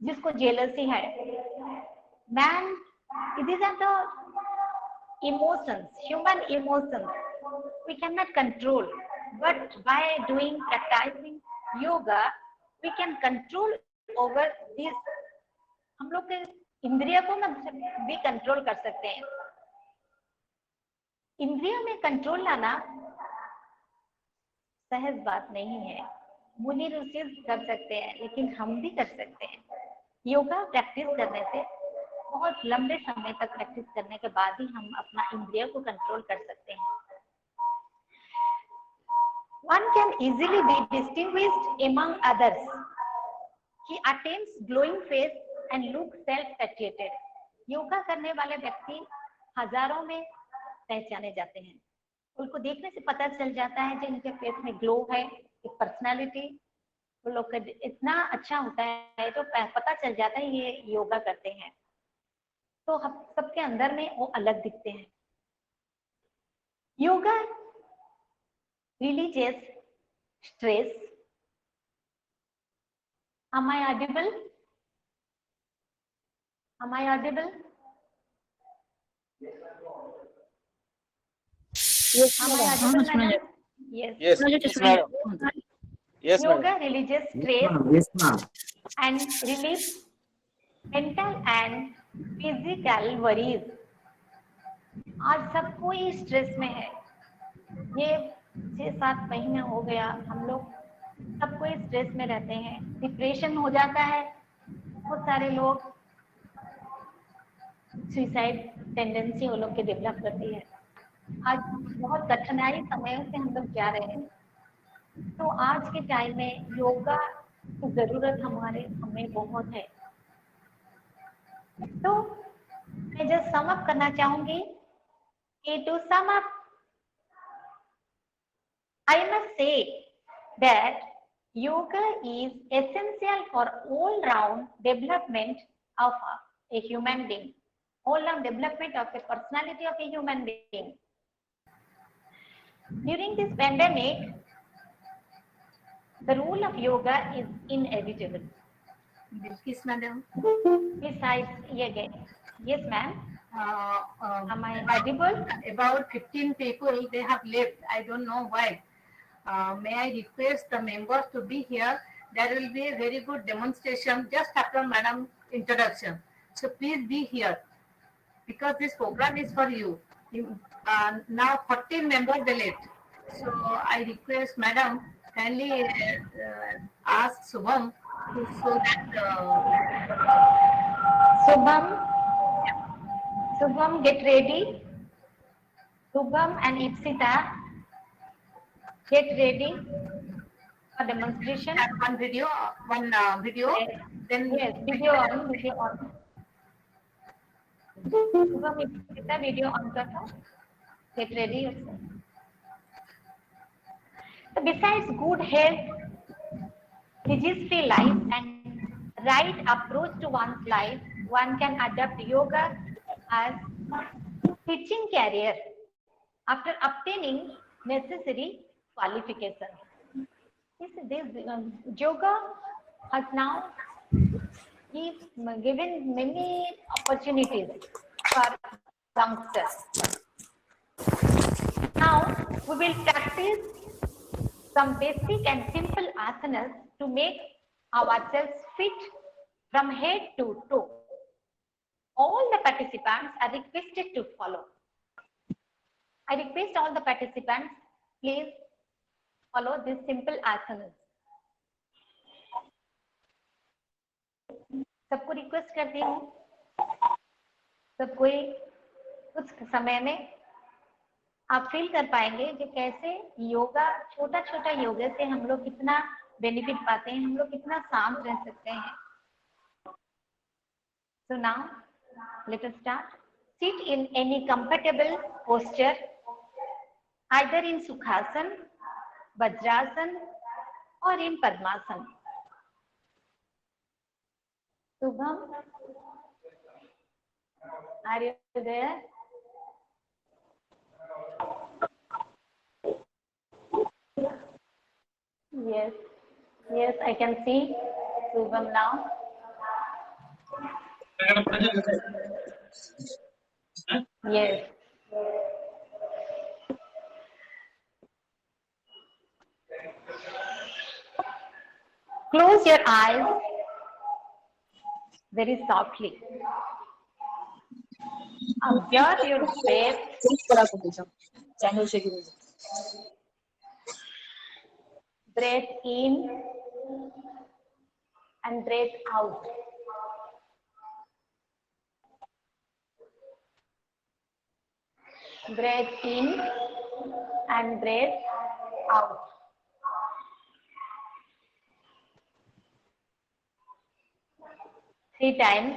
जिसको जेलसी है, man, these are the emotions, human emotions we cannot control, but by doing practicing yoga we can control over this। हम लोग के इंद्रिय को भी कंट्रोल कर सकते हैं। इंद्रिय में कंट्रोल लाना सहज बात नहीं है, मुनि ऋषि कर सकते हैं, लेकिन हम भी कर सकते हैं। योगा प्रैक्टिस करने से, बहुत लंबे समय तक प्रैक्टिस करने के बाद ही हम अपना इंद्रिय को कंट्रोल कर सकते हैं। One can easily be distinguished among others. He attains glowing face and looks self-satiated. Yoga करने वाले व्यक्ति हजारों में पहचाने जाते हैं। उनको देखने से पता चल जाता है जिनके फेस में ग्लो है, एक पर्सनालिटी, वो लोग का इतना अच्छा होता है तो पता चल जाता है ये योगा करते हैं। तो हम सबके अंदर में वो अलग दिखते हैं। Yoga releases stress. Am I audible? Am I audible? Yes, Am I madam. audible, madam? Yes. Yes, yes, madam. Yes, Yoga madam. releases stress and relieves mental and physical worries. आज सब कोई स्ट्रेस में है। ये 6-7 महीने हो गया, हम लोग सब कोई स्ट्रेस में रहते हैं, डिप्रेशन हो जाता है। बहुत सारे लोग सुसाइड टेंडेंसी वो लोग के डेवलप करती है। आज बहुत कठिनाई समयों से हम लोग जा रहे हैं, तो आज के टाइम में योगा की जरूरत हमें बहुत है। तो मैं जस्ट सम अप करना चाहूंगी कि to sum up I must say that yoga is essential for all-round development of a human being, all-round development of a personality of a human being. During this pandemic, the role of yoga is inevitable. Bilkis madam. Besides, yes, ma'am. Am I audible? About 15 people they have left. I don't know why. May I request the members to be here? There will be a very good demonstration just after madam introduction. So please be here because this program is for you. Now 14 members they left. So I request madam kindly ask Subham to so that Subham, get ready. Subham and Ipsita. Get ready for demonstration. One video, Yes. then Yes, video on, video on. Shubham कितना video on कर दो. Get ready yourself. So besides good health, disease-free life and right approach to one's life, one can adopt yoga as teaching career after obtaining necessary qualifications. Yoga has now given many opportunities for youngsters. Now we will practice some basic and simple asanas to make ourselves fit from head to toe. All the participants are requested to follow. I request all the participants, please follow these simple asanas. सबको request करती हूँ, सब कोई कुछ समय में आप feel कर पाएंगे कि कैसे योगा, छोटा छोटा योगा से हम लोग कितना बेनिफिट पाते हैं, हम लोग कितना शांत रह सकते हैं. So now let us start. Sit in any comfortable posture, either in Sukhasan, Vajrasan or in Padmasan. Shubham, are you there? Yes, yes, I can see Shubham now. Yes. Close your eyes very softly. Observe your breath. Breath in and breath out. Breath in and breath out. Three times.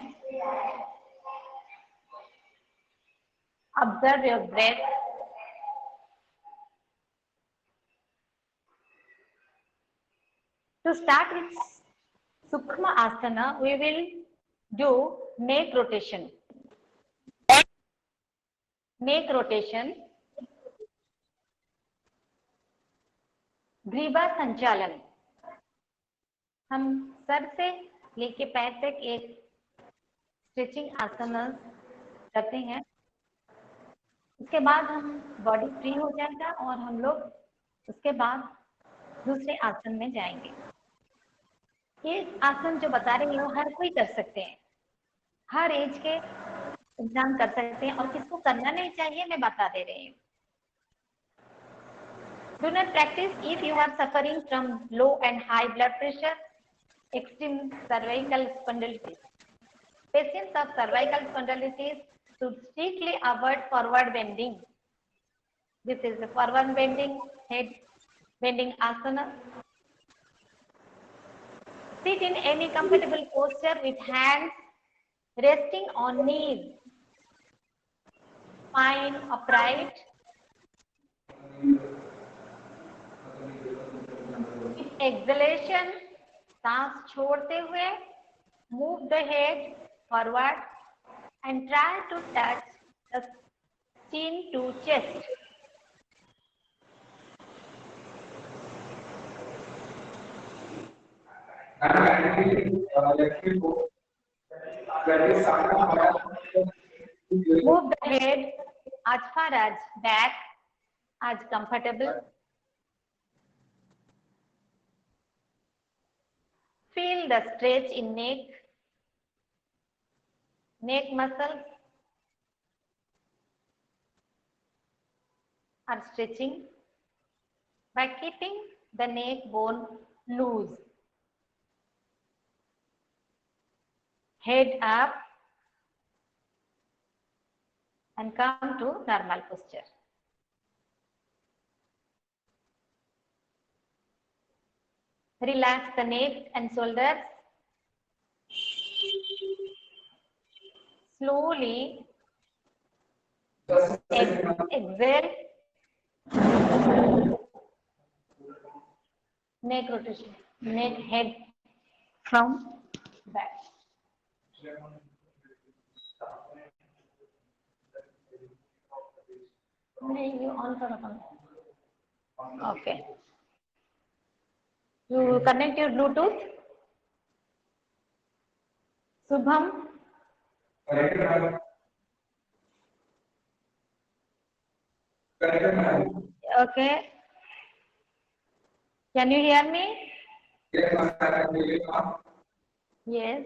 Observe your breath. To start with Sukshma Asana, we will do neck rotation. Neck rotation. ग्रीवा संचालन. हम sir से लेके पैर तक एक stretching आसन करते हैं. उसके बाद हम बॉडी फ्री हो जाएगा और हम लोग उसके बाद दूसरे आसन में जाएंगे. ये आसन जो बता रही हूँ हर कोई कर सकते हैं, हर एज के इंसान कर सकते हैं, और किसको करना नहीं चाहिए मैं बता दे रही हूँ. Do not practice if you are suffering from low and high blood pressure, extreme cervical spondylitis. Patients of cervical spondylitis should strictly avoid forward bending. This is the forward bending, head bending asana. Sit in any comfortable posture with hands resting on knees. Spine upright. With exhalation, सांस छोड़ते हुए move the head forward and try to touch the chin to chest. Move the head as far as back as comfortable. Feel the stretch in neck muscles are stretching by keeping the neck bone loose. Head up and come to normal posture. Relax the neck and shoulders. Slowly exhale. Neck rotation. Neck head from back. You on for okay. You connect your Bluetooth. Subham. Okay. Can you hear me? Yes.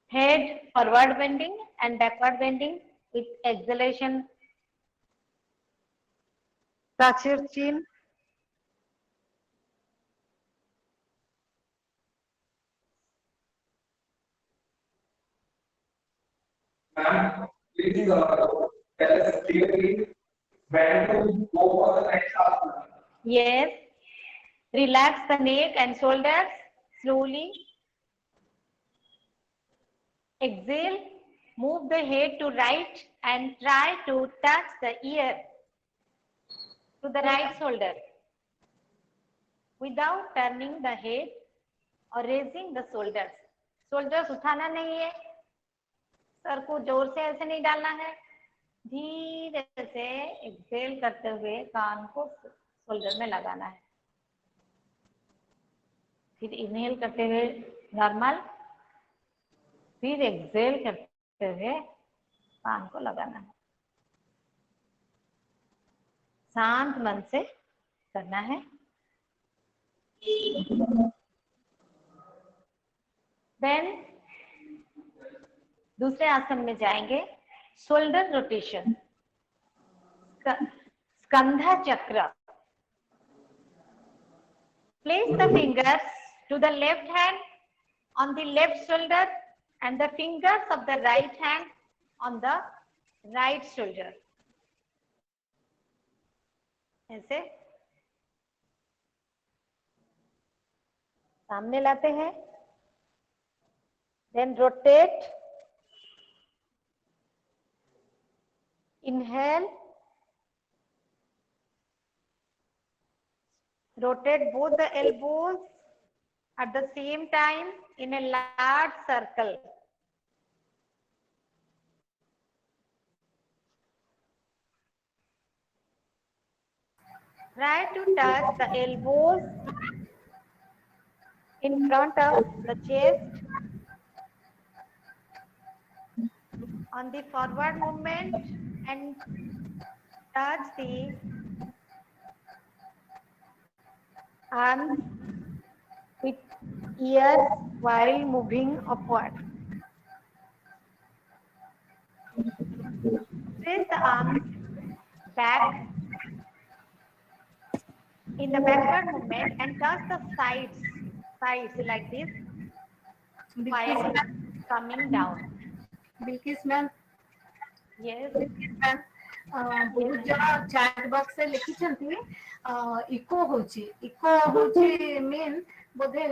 Head forward bending and backward bending with exhalation. Touch your chin. Please tell us clearly when to go for the next asana. Yes. Relax the neck and shoulders slowly. Exhale. Move the head to right and try to touch the ear to the right shoulder without turning the head or raising the shoulders. Shoulders उठाना नहीं है, sir को जोर से ऐसे नहीं डालना है, धीरे से एक्सेल करते हुए कान को शोल्डर में लगाना है. फिर इनहेल करते हुए नॉर्मल, फिर एक्सेल करते हुए कान को लगाना है. शांत मन से करना है. देन दूसरे आसन में जाएंगे. शोल्डर रोटेशन, स्कंधा चक्र. Place the fingers to the left hand on the left shoulder and the fingers of the right hand on the right shoulder. ऐसे सामने लाते हैं. Then rotate. Inhale. Rotate both the elbows at the same time in a large circle. Try to touch the elbows in front of the chest. On the forward movement and touch the arms with ears while moving upward. Place the arms back in the backward movement and touch the sides like this while coming down. Bilkis ma'am, Yes. बहुत जन chat box से लिखिछंती eco होची mean बोधे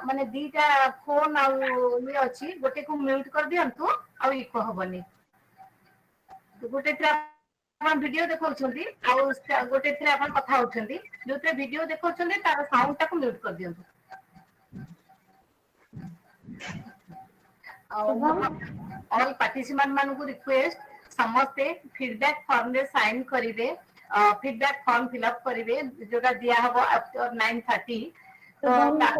माने दीटा phone आ ये अछि, गोटे को mute कर दियंतु आ इको होबनी. गोटे अपन वीडियो देखौछंती आ गोटे थरे अपन कथा होछंती, जोते वीडियो देखौछंती तार साउंड टाको म्यूट कर दियंतु. ऑल पार्टिसिपेंट मान को रिक्वेस्ट समस्ते फीडबैक फॉर्म रे साइन करिवे. फीडबैक फॉर्म फिल अप करिवे जोटा दिया हबो आफ्टर 9:30. तो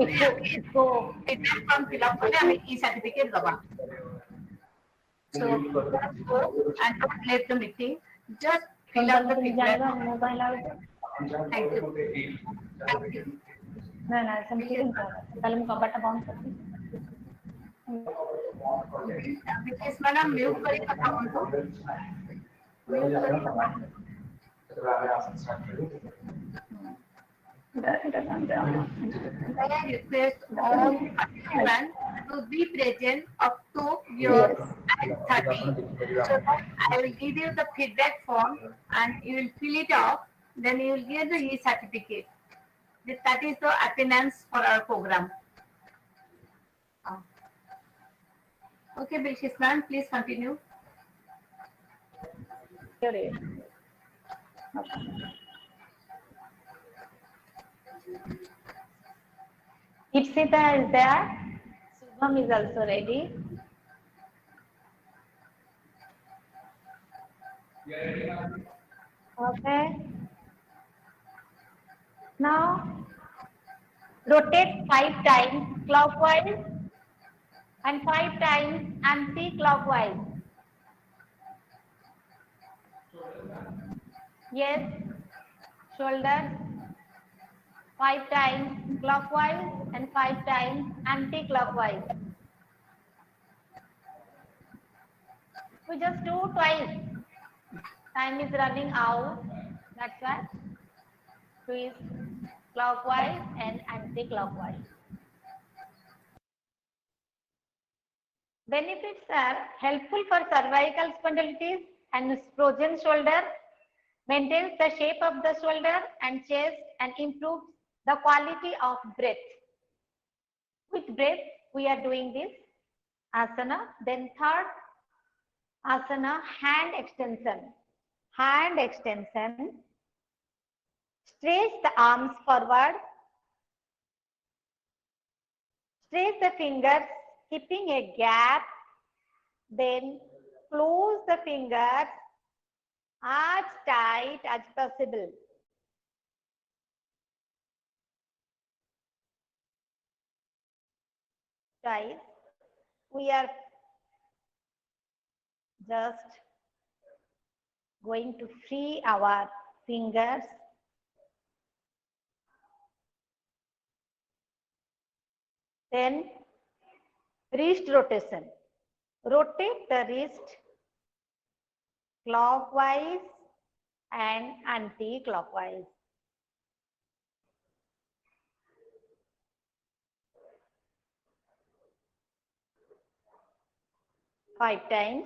इसको फीडबैक फॉर्म फिल अप करले हम ई सर्टिफिकेट दबा. So and don't let the meeting, just fill up the feedback. Thank you. ना समझिए कलम का बटन बाउंड करती. बिकॉज़ मैंने म्यूट करी कथा बोलतो. म्यूट करी कथा. I request all participants to be present up to your 9:30, so that I will give you the feedback form and you will fill it up then you will get the e-certificate. That is the attendance for our program. Okay, Bilshis ma'am, please continue. Ipsita is there. Subham is also ready. Okay. Now rotate 5 times clockwise and 5 times anti-clockwise. Yes. Shoulders 5 times clockwise and 5 times anti-clockwise. We just do twice. Time is running out. That's why. Twist clockwise and anti-clockwise. Benefits are helpful for cervical spondylitis and frozen shoulder, maintains the shape of the shoulder and chest and improves the quality of breath. With breath, we are doing this asana. Then third asana, hand extension. Hand extension. Stretch the arms forward. Stretch the fingers, keeping a gap. Then close the fingers as tight as possible. Guys, we are just going to free our fingers. Then wrist rotation. Rotate the wrist clockwise and anti-clockwise. Five times.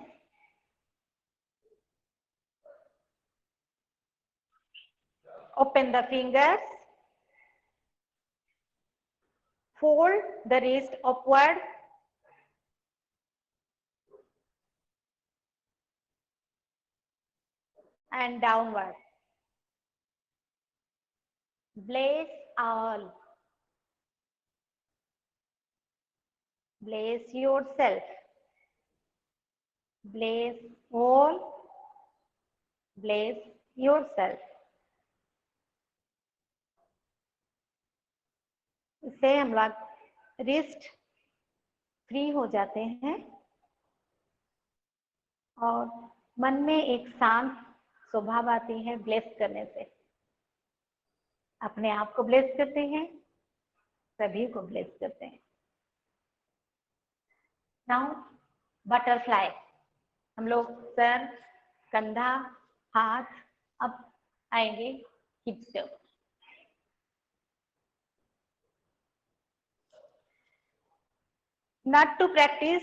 Open the fingers. Fold the wrist upward. And downward. Bless all. Bless yourself. Bless all. Bless yourself. इससे हम लोग wrist free हो जाते हैं और मन में एक शांत स्वभाव आती है ब्लेस करने से। अपने आप को ब्लेस करते हैं, सभी को ब्लेस करते हैं। Now butterfly. हम लोग सर, कंधा, हाथ अब आएंगे हिप्स पे। Not to practice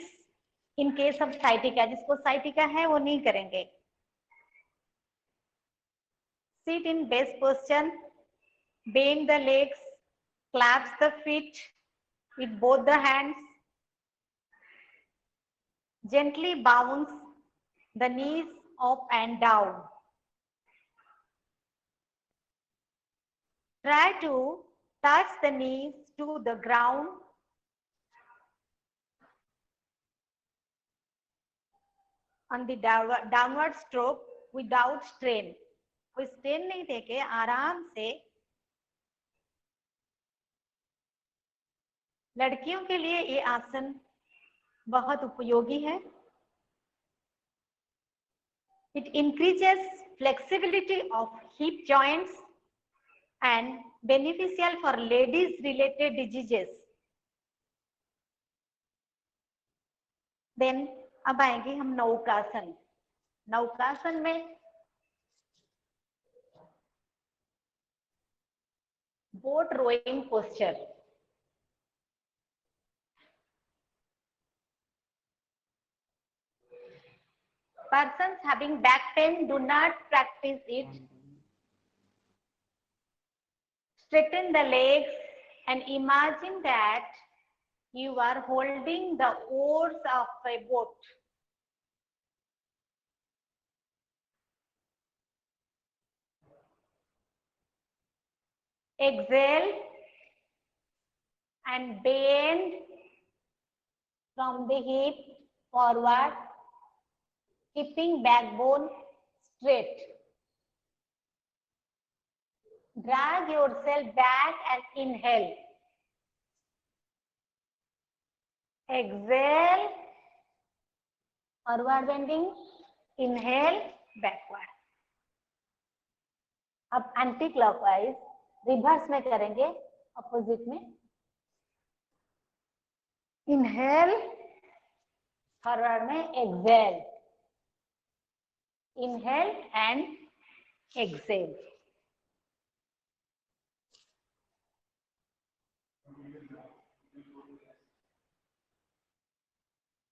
in case of sciatica. जिसको साइटिका है वो नहीं करेंगे। Sit in best position, bend the legs, clasp the feet with both the hands, gently bounce the knees up and down. Try to touch the knees to the ground. On the downward stroke without strain. कोई strain नहीं देके आराम से। लड़कियों के लिए ये आसन बहुत उपयोगी है। It increases flexibility of hip joints and beneficial for ladies related diseases. Then अब आएंगे हम नौकासन। नौकासन में boat rowing posture. Persons having back pain do not practice it. Straighten the legs and imagine that you are holding the oars of a boat. Exhale and bend from the hip forward, keeping backbone straight. Drag yourself back and inhale. Exhale, forward bending, inhale, backward. अब anti clockwise reverse में करेंगे, opposite में. Inhale, forward में exhale, inhale and exhale.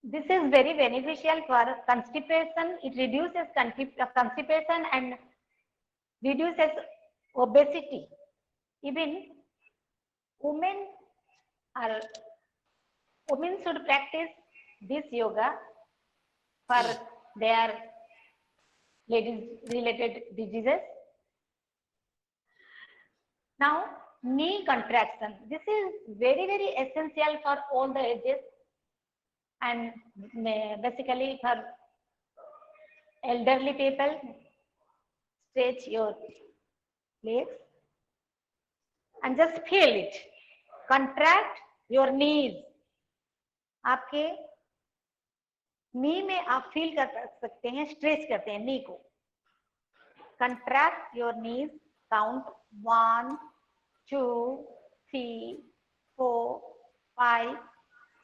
This is very beneficial for constipation. It reduces constipation and reduces obesity. Even women should practice this yoga for their ladies related diseases. Now, knee contraction. This is very essential for all the ages and basically for elderly people. Stretch your legs and just feel it. Contract your knees. आपके नी में आप feel कर सकते हैं, stretch करते हैं नी को. Contract your knees. Count 1, 2, 3, 4, 5,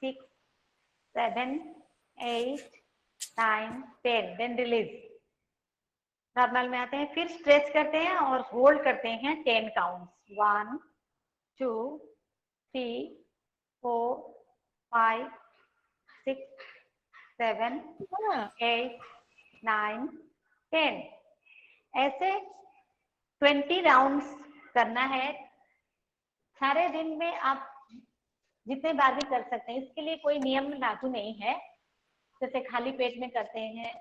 6, 7, 8, 9, 10. Then release. Normal में आते हैं, फिर स्ट्रेच करते हैं और होल्ड करते हैं 10 काउंट्स. 1, 2, 3, 4, 5, 6, 7, 8, 9, 10. ऐसे 20 राउंड्स करना है. सारे दिन में आप जितने बार भी कर सकते हैं. इसके लिए कोई नियम लागू नहीं है. जैसे खाली पेट में करते हैं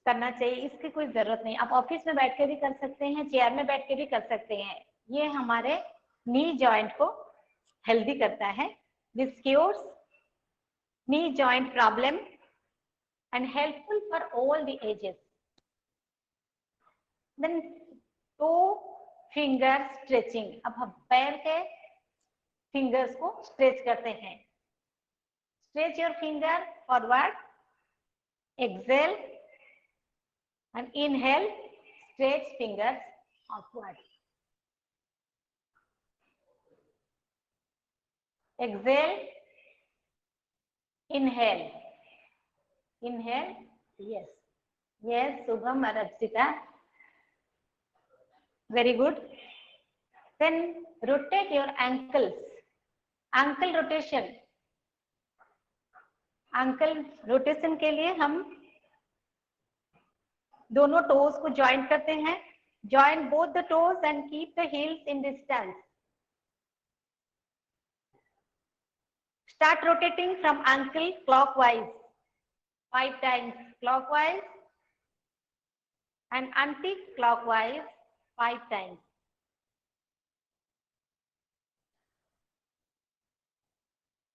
करना चाहिए, इसकी कोई जरूरत नहीं. आप ऑफिस में बैठ के भी कर सकते हैं, चेयर में बैठ के भी कर सकते हैं. ये हमारे नी जॉइंट को हेल्दी करता है. This cures knee joint problem and helpful for all the ages. Then toe finger stretching. अब हम पैर के फिंगर्स को स्ट्रेच करते हैं. Stretch your finger forward, exhale and inhale, stretch fingers upward. Exhale, inhale, inhale, yes, yes, Subham and Archita, very good. Then rotate your ankles, ankle rotation. Ankle rotation के लिए हम दोनों टोज को joint करते हैं. Join both the toes and keep the heels in distance. Start rotating from ankle clockwise 5 times clockwise and anti-clockwise 5 times.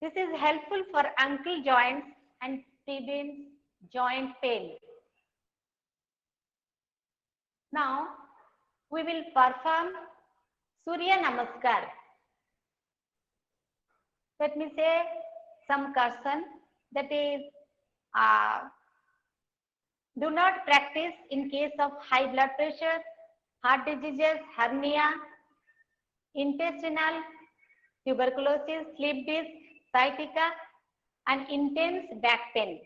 This is helpful for ankle joints and prevents joint pain. Now, we will perform Surya Namaskar. Let me say some caution, that is, do not practice in case of high blood pressure, heart diseases, hernia, intestinal, tuberculosis, slip disc, sciatica, and intense back pain.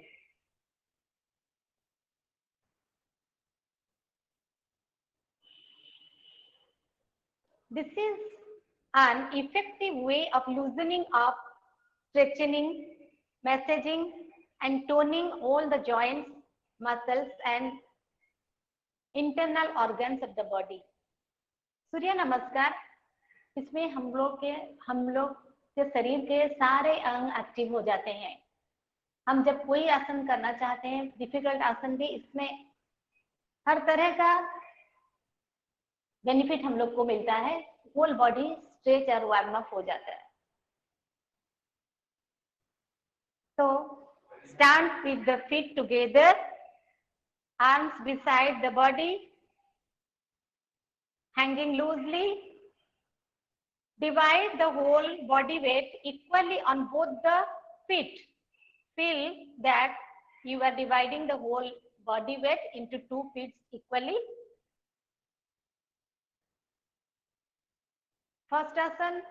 This is an effective way of loosening up, stretching, massaging, and toning all the joints, muscles, and internal organs of the body. Surya Namaskar इसमें हम लोग के शरीर के सारे अंग active हो जाते हैं। हम जब कोई आसन करना चाहते हैं, डिफिकल्ट आसन भी, इसमें हर तरह का बेनिफिट हम लोग को मिलता है। होल बॉडी स्ट्रेच और वार्म अप हो जाता है। तो stand with the feet together, arms beside the body, hanging loosely. Divide the whole body weight equally on both the feet. Feel that you are dividing the whole body weight into 2 feet equally. First asan,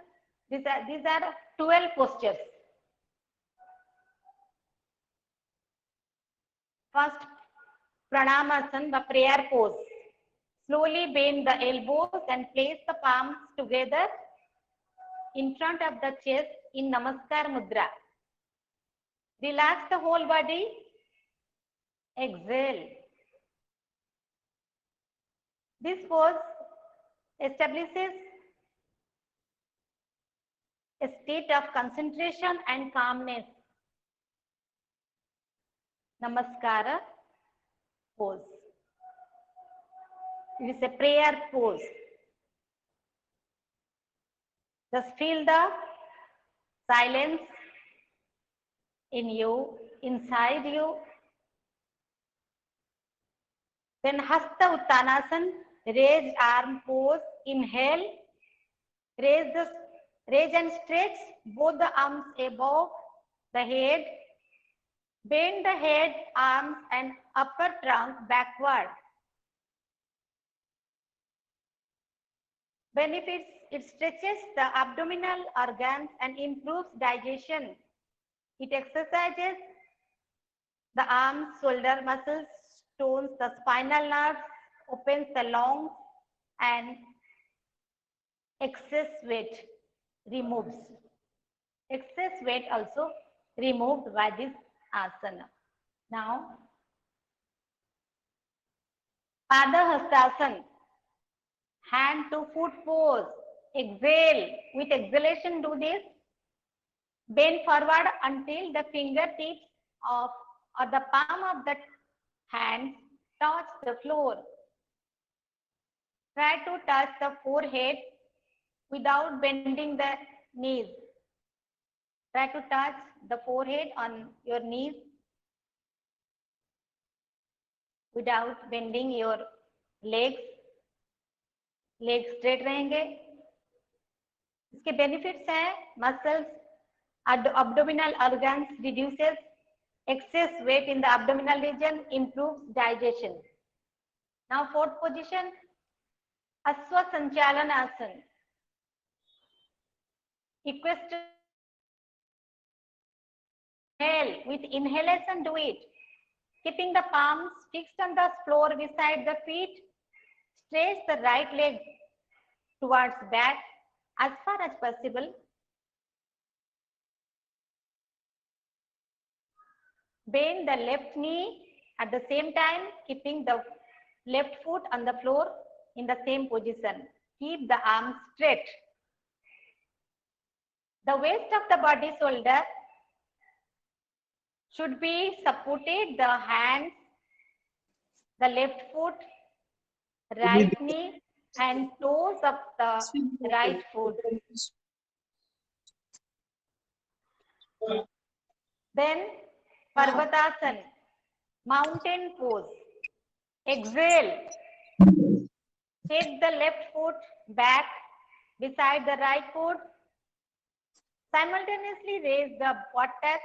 these are 12 postures. First, pranamasana, the prayer pose. Slowly bend the elbows and place the palms together in front of the chest in Namaskar Mudra. Relax the whole body. Exhale. This pose establishes a state of concentration and calmness. Namaskara pose. It is a prayer pose. Just feel the silence in you, inside you. Then Hasta Uttanasana, raised arm pose. Inhale, raise and stretch both the arms above the head. Bend the head, arms and upper trunk backward. Benefits: it stretches the abdominal organs and improves digestion. It exercises the arms, shoulder muscles, tones the spinal nerves, opens the lungs, and excess weight removes. Excess weight also removed by this asana. Now, Pada Hastasana, hand to foot pose. Exhale. With exhalation, do this. Bend forward until the fingertips of or the palm of the hand touch the floor. Try to touch the forehead without bending the knees. Try to touch the forehead on your knees without bending your legs. Legs straight रहेंगे. इसके benefits हैं: muscles, abdominal organs, reduces excess weight in the abdominal region, improves digestion. Now, fourth position, Aswa Sanchalana Asana. Equestrian. Inhale. With inhalation, do it. Keeping the palms fixed on the floor beside the feet, stretch the right leg towards back as far as possible. Bend the left knee at the same time, keeping the left foot on the floor in the same position. Keep the arms straight. The waist of the body shoulder should be supported, the hands, the left foot, right knee and toes of the right foot. Then Parvatasana, mountain pose. Exhale. Take the left foot back beside the right foot. Simultaneously raise the buttock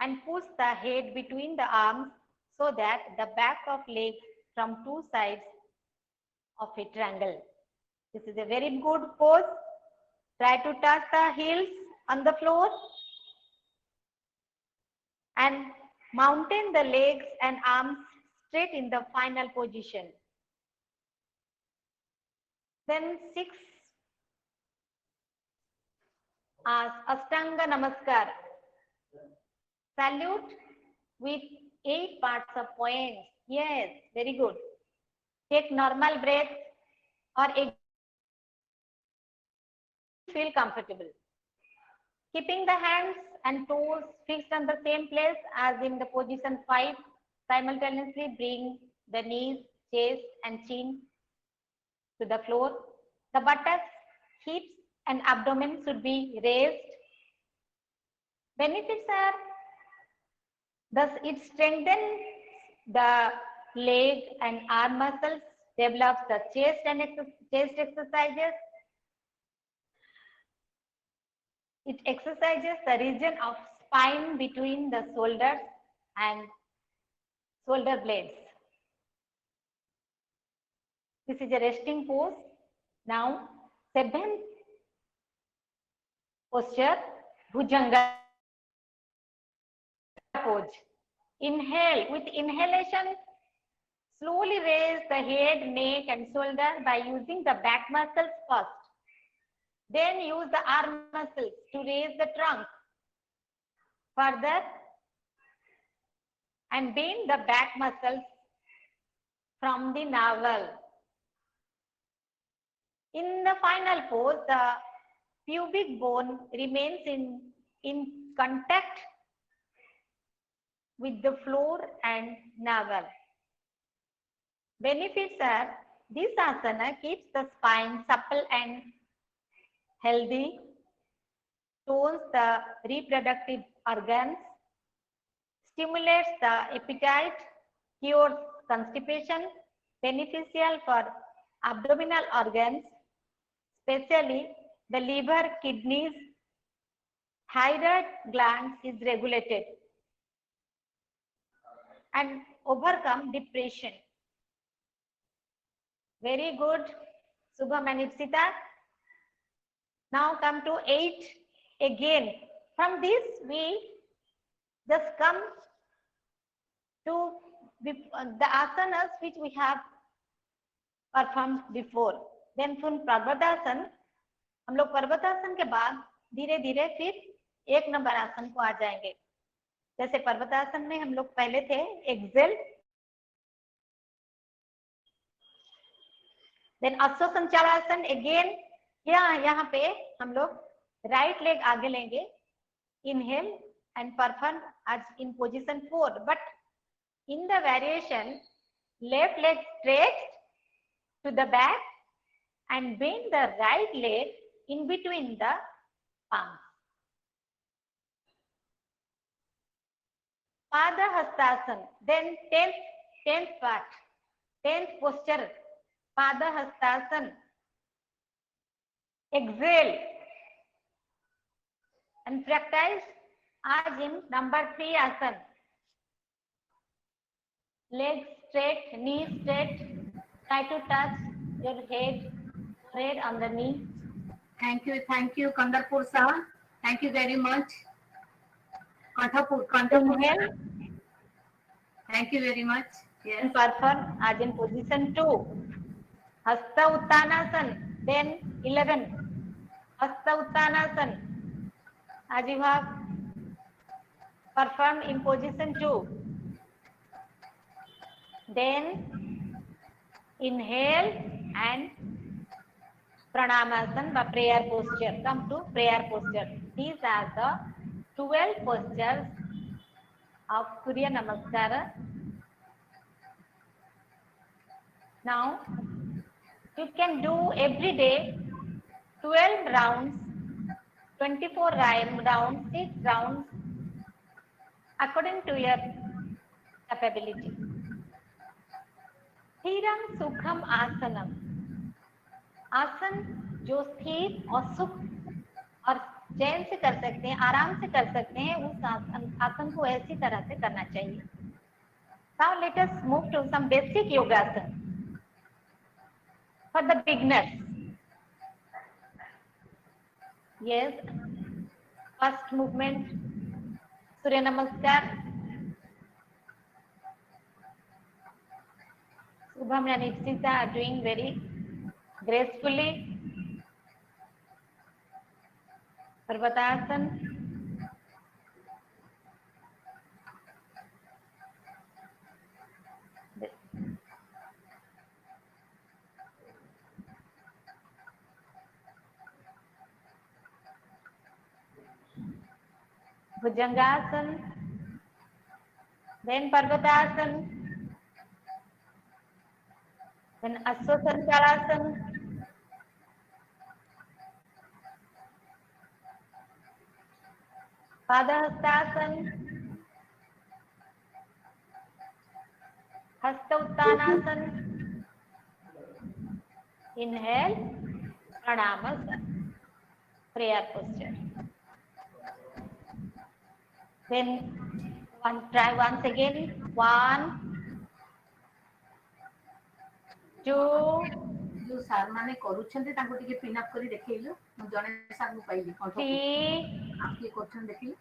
and push the head between the arms so that the back of legs from two sides of a triangle. This is a very good pose. Try to touch the heels on the floor and mountain the legs and arms straight in the final position. Then 6 Ashtanga Namaskar. Salute with 8 parts of poems. Yes, very good. Take normal breath or feel comfortable. Keeping the hands and toes fixed on the same place as in the position 5, simultaneously bring the knees, chest and chin to the floor. The buttocks, hips and abdomen should be raised. Benefits are, thus it strengthens the leg and arm muscles, develops the chest and chest exercises. It exercises the region of spine between the shoulders and shoulder blades. This is a resting pose. Now, 7th posture, Bhujanga pose. Inhale. With inhalation, slowly raise the head, neck and shoulder by using the back muscles first. Then use the arm muscles to raise the trunk further and bend the back muscles from the navel. In the final pose, the pubic bone remains in contact with the floor and navel. Benefits are, this asana keeps the spine supple and healthy, tones the reproductive organs, stimulates the appetite, cures constipation, beneficial for abdominal organs, especially the liver, kidneys, thyroid glands is regulated and overcome depression. Very good, Subham and Ipsita. Now come to 8 again. From this we just come to the asanas which we have performed before. Then from Parvatasana, हम लोग पर्वतासन के बाद धीरे धीरे फिर 1 number आसन को आ जाएंगे. जैसे पर्वतासन में हम लोग पहले थे एक्सेल, देन अश्व संचालासन अगेन. यहाँ पे हम लोग राइट लेग आगे लेंगे, inhale and perform as in position 4, but in the variation left leg stretched to the back and bend the right leg in between the palms. Pada Hastasana, then 10th part, 10th posture, Pada Hastasana. Exhale and practice as in number 3 asana. Legs straight, knees straight, try to touch your head on the knee. Thank you, Kandarpur sir. Thank you very much. Kandarpur. Inhale. Thank you very much. Yes. And perform as in position 2. Hasta Uttanasana. Then 11. Hasta Uttanasana. As you have performed in position 2. Then inhale and Pranamasana by prayer posture. Come to prayer posture. These are the 12 postures of Surya Namaskara. Now, you can do every day 12 rounds, 24 rounds, 6 rounds according to your capability. स्थिरम सुखम आसनम, आसन जो स्थिर और सुख और चैन से कर सकते हैं, आराम से कर सकते हैं, उस आसन को ऐसी तरह से करना चाहिए. Now let us move to some basic yogasana for the beginners. Yes, first movement, Surya Namaskar. Subham and Ipsita are doing very gracefully. Parvatasana. Bhujangasana, then Parvatasana, then Aswasanchalasana, Padahastasana, Hasta Uttanasana, inhale, Pranamasana, prayer posture. Then try once again. 1, 2, जो सार माने करूछन्ते ताको टिके pin up करी देखैलु मु जने सार मु पाइली कंठ 3, आप के क्वेश्चन देखि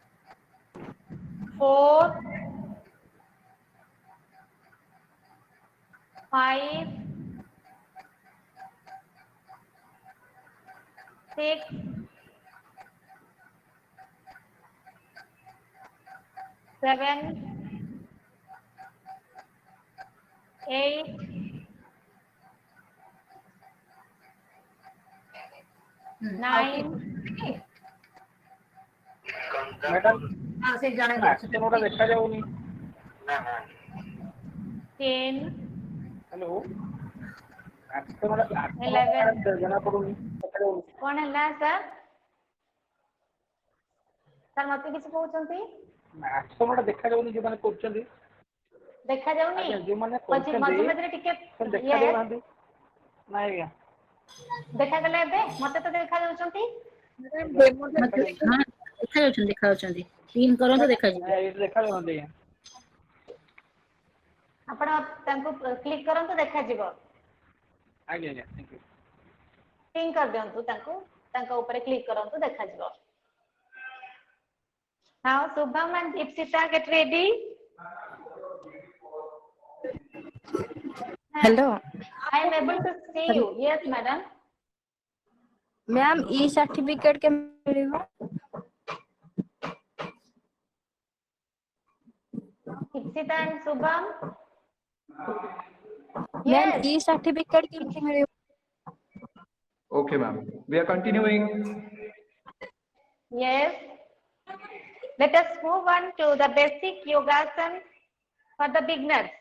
4, 5, 6, 7, 8, 9, मैडम हां से जने एक्शन ओरा देखा जाउनी 10, हेलो एक्शन ओरा 11 जना पडुनी देखा जाउनी कौन है सर सर मत किसी कहउचंती एक्शन ओरा देखा जाउनी जे माने करचंदी देखा जाउनी जे माने मझे करचंदी मझे टिके देखा जाउनांदी नाही आज्ञा देखा गले बे मते तो देखा जाउचंती हां देखा जाउचंदी पिन करंतो देखा जी देखा जाउनांदी आपण तांको क्लिक करंतो देखा जीवो आज्ञा आज्ञा थैंक यू पिन कर दियंतु तांको ऊपर क्लिक करंतो देखा जीवो now Shubham and Dipsita get ready hello I am able to see you yes madam ma'am e certificate के मिलेगा Dipsita and Shubham ma'am e certificate के मिलेगा Okay, ma'am. We are continuing. Yes. Let us move on to the basic yogasana for the beginners.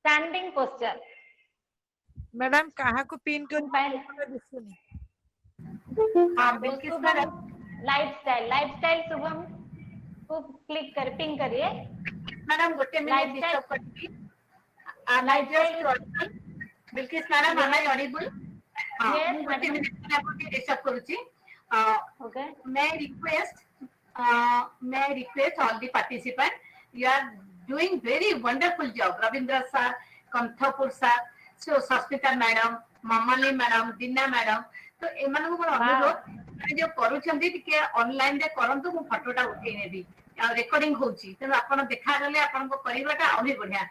Standing posture. Madam कहाँ को pin कर lifestyle Shubham को click कर pin करिए मैडम गोटे मिनिट डिस्टर्ब करती lifestyle Bilkis madam am I audible Yes, गोटे minute में आपको डिस्टर्ब करूची Okay. मैं request all the participants. You are doing very wonderful job. Ravindra sir, Kanthapur sir, so Sasmita madam, Mamali madam, Dinna madam. तो एमान को अनुरोध माने जो करूछंती के ऑनलाइन रे करंतु मु फोटोटा उठेई नेबी आ रिकॉर्डिंग होची त आपण देखा गले आपण को परिवाटा आउनी बढ़िया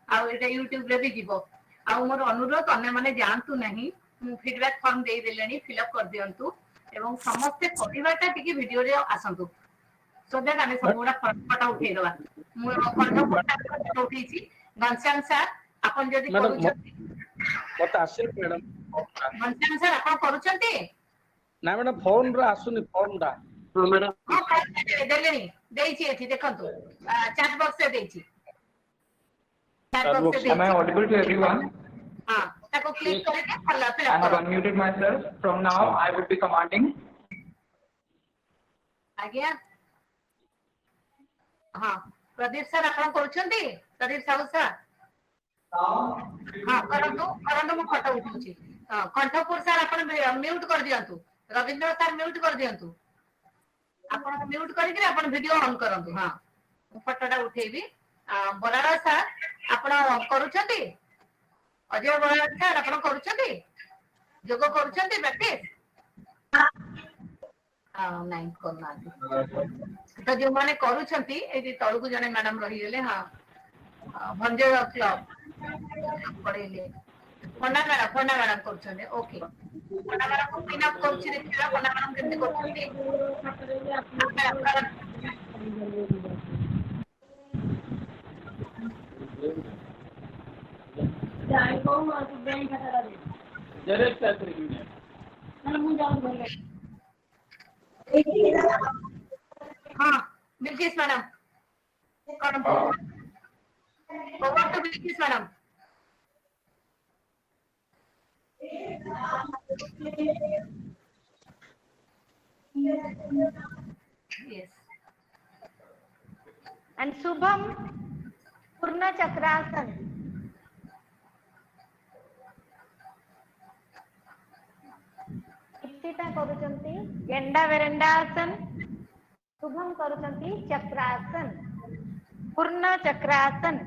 आ एटा YouTube रे भी जीवो आ मोर अनुरोध अन्य माने जानतु नहीं मु फीडबैक फॉर्म दे देलेनी फिल अप कर दियंतु एवं समस्त परिवारटा टिके वीडियो रे आसंतु सो दैट आमे सबोडा फोटो उठेई दवा मु कंठ फोटो उठेईची घनश्याम सर आपण जदी करूछंती मत आसे मैडम घनश्याम सर आपण करूछंती ना मैडम फॉर्म रा आसुनी फॉर्म दा हां मैडम हां देलेनी देईची एथि देखंतु चैट बॉक्स से देईची चैट बॉक्स से Am I audible to everyone? हां ताको क्लिक करके फॉलो फिर I have unmuted myself. From now, I would be commanding. आज्ञा हां प्रदीप सर आपण करूछंती प्रदीप साहू सर हां करंतु मु फोटो उठौची कंठपुर सर आपण म्यूट कर दियंतु रविंद्र सर म्यूट कर दियंतु आपण म्यूट करके आपण वीडियो ऑन करंतु हां फोटोटा उठेबी बराड़ा सर आपण करूछंती अजय बराड़ा सर आपण करूछंती जोग करूछंती प्रैक्टिस नहीं करना तो जो माने करूछंती ए तळकु जने मैडम रही गेले हां भंजय क्लब पड़ेले फंडा मैडम करूछंती ओके फंडा मैडम को पिन अप करूछि देखिला फंडा मैडम केमति करूछंती जाई को बैंक खाता दे डायरेक्ट कर यूनियन ना मु जाऊ बोले हाँ Bilkis madam over to Bilkis madam yes and Shubham Purna Chakrasan. Ipsita करुचंती गेंडा वेरेंडासन शुभम करुचंती चक्रासन पूर्ण चक्रासन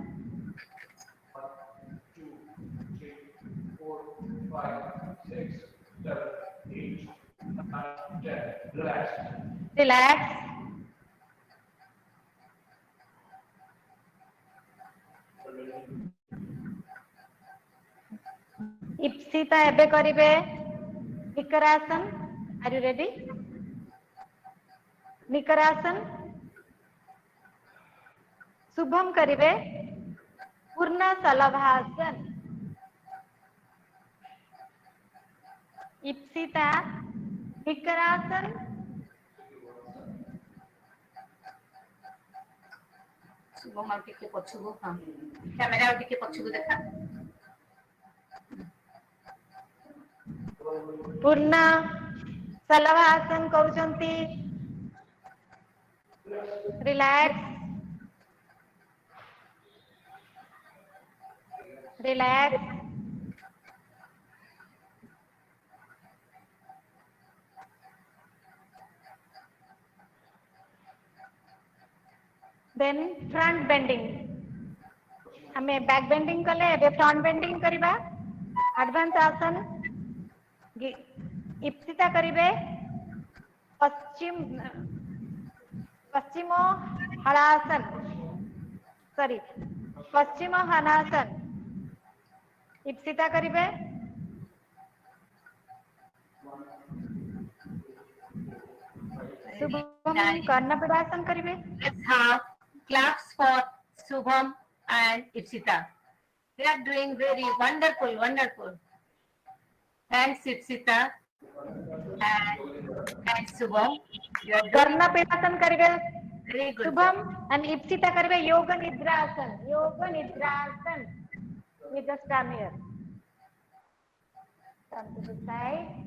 10. relax इप्सिता एबे करिवे निकरासन आर यू रेडी निकरासन शुभम करिवे पूर्ण सलभासन इप्सिता निकरासन शुभम आउ टिके पछुगु हां कैमरा आउ टिके पछुगु देखा पूर्ण सलभासन करूचंती relax relax then front bending हमें बैक बेंडिंग कले एबे फ्रंट बेंडिंग करिबा एडवांस आसन इप्सिता करिवे पश्चिमो हलासन सॉरी पश्चिम हनासन इप्सिता करिवे शुभम कर्णपीडासन करिवे let's have claps for Shubham and Ipsita they are doing very wonderful thanks Ipsita and Shubham you are doing कर्णपीडासन करिवे very good Shubham and Ipsita करिवे योग निद्रासन we just stand here stand to the side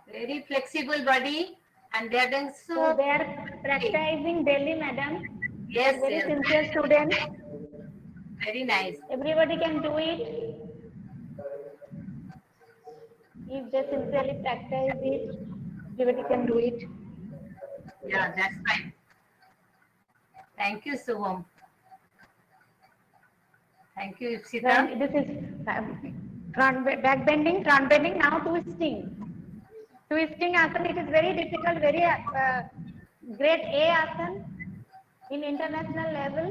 very flexible body and they are doing so they are practicing daily madam yes very yes. sincere students very nice everybody can do it if they sincerely practice it everybody can do it yeah that's fine thank you Shubham thank you Ipsita then this is back bending front bending now twisting asan it is very difficult very grade A asan in international level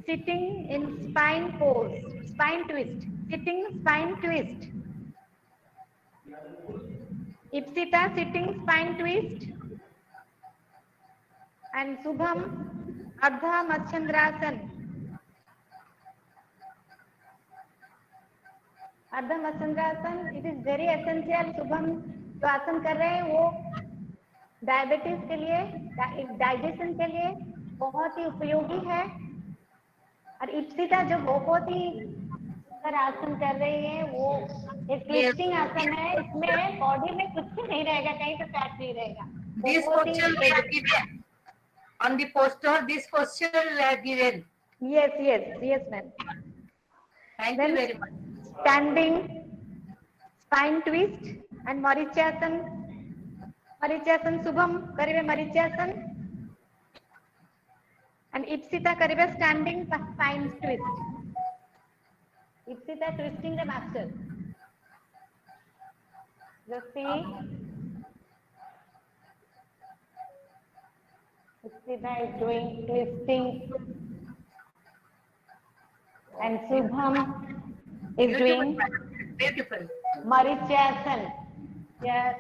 sitting in spine pose spine twist sitting spine twist Ipsita sitting spine twist and Shubham Ardha Matsyendrasan Ardha Matsyendrasan it is very essential Shubham जो आसन कर रहे हैं वो diabetes के लिए digestion के लिए बहुत ही उपयोगी है और इप्सिता जो बहुत ही सुंदर आसन कर रही है वो एक ट्विस्टिंग आसन है इसमें बॉडी में कुछ भी नहीं रहेगा कहीं पे फैट नहीं रहेगा this posture we have given on the poster this posture we have given yes ma'am thank then you very much standing spine twist and marichasan Shubham karibe marichasan and Ipsita karibe standing spine twist Ipsita twisting the master just see Ipsita is doing twisting and Shubham is doing beautiful marichasan yes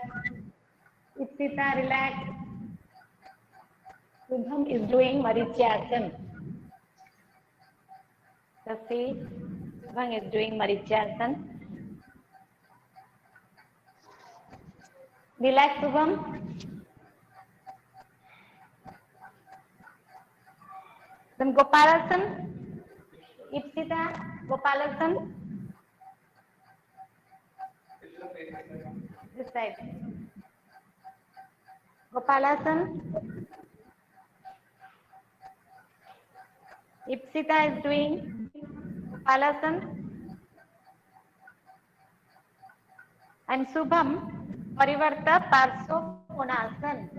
Ipsita relax Shubham is doing marichasan just see Subham is doing Marichyasan. Relax, Subham. Then Gopalasan. Ipsita, Gopalasan. This side. Gopalasan. Ipsita is doing Gopalasan. And Subham, Parivarta Parso Punasan.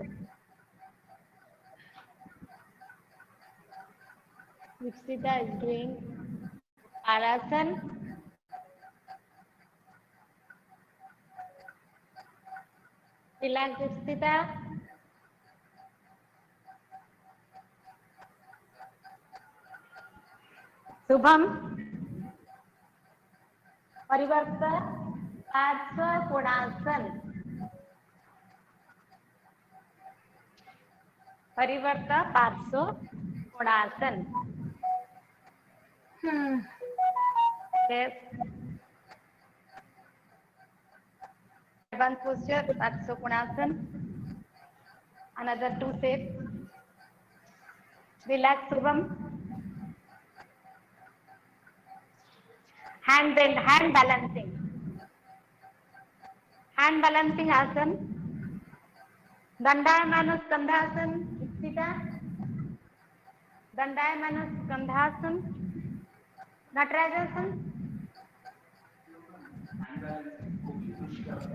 Ipsita is doing Gopalasan. Relax, Ipsita. Subham, Parivarta Parso Punasan. Parivarta Parso Punasan. Yes. Advanced posture, Parso Punasan. Another 2 sets. Relax, Subham. Hand balancing. Hand balancing asan. Dandayamana skandhasan. Ipsita. Dandayamana skandhasan. Natarajasan.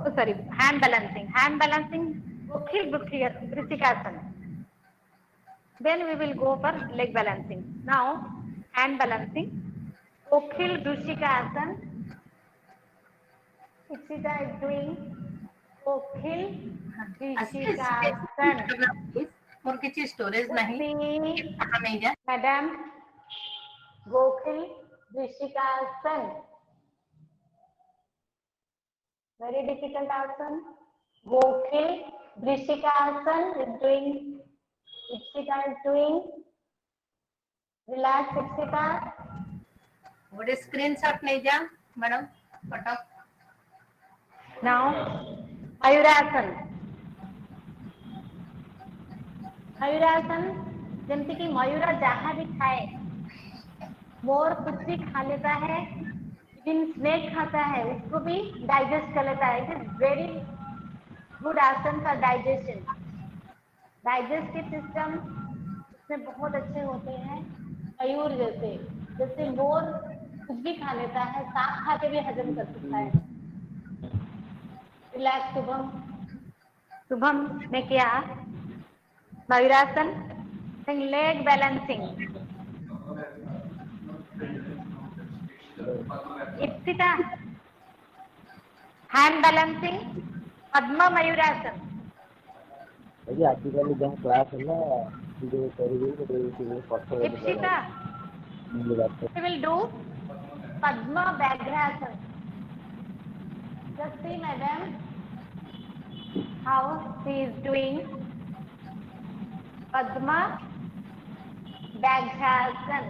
Oh, sorry. Hand balancing. Hand balancing. Gokhil Vrishikasan. Then we will go for leg balancing. Now, hand balancing. Gokhil Vrishikasan. Ipsita is doing Gokhil Vrishikasan. और किसी storage नहीं madam गोखिल Vrishikasan. Very difficult asan. Gokhil Vrishikasan is doing. Ipsita is doing. Relax, Ipsita. What is screenshot neja, madam? Photo. Now, Mayurasan. Mayurasan, जैसे कि मयूरा जहाँ भी खाए, मोर कुछ भी खा लेता है, इवन स्नेक खाता है, उसको भी डाइजेस्ट कर लेता है. इट इज वेरी गुड आसन फॉर डाइजेशन. डाइजेस्टिव सिस्टम इसमें बहुत अच्छे होते हैं. मयूर जैसे मोर कुछ भी खा लेता है, सांप खा के भी हजम कर सकता है. रिलैक्स शुभम ने किया Mayurasana. Leg balancing. Ipsita hand balancing. Padma Mayurasana. आजिकल जहाँ क्लास है ना Ipsita we will do Padma Vyaghrasan. Just see, madam, how she is doing Padma Vyaghrasan.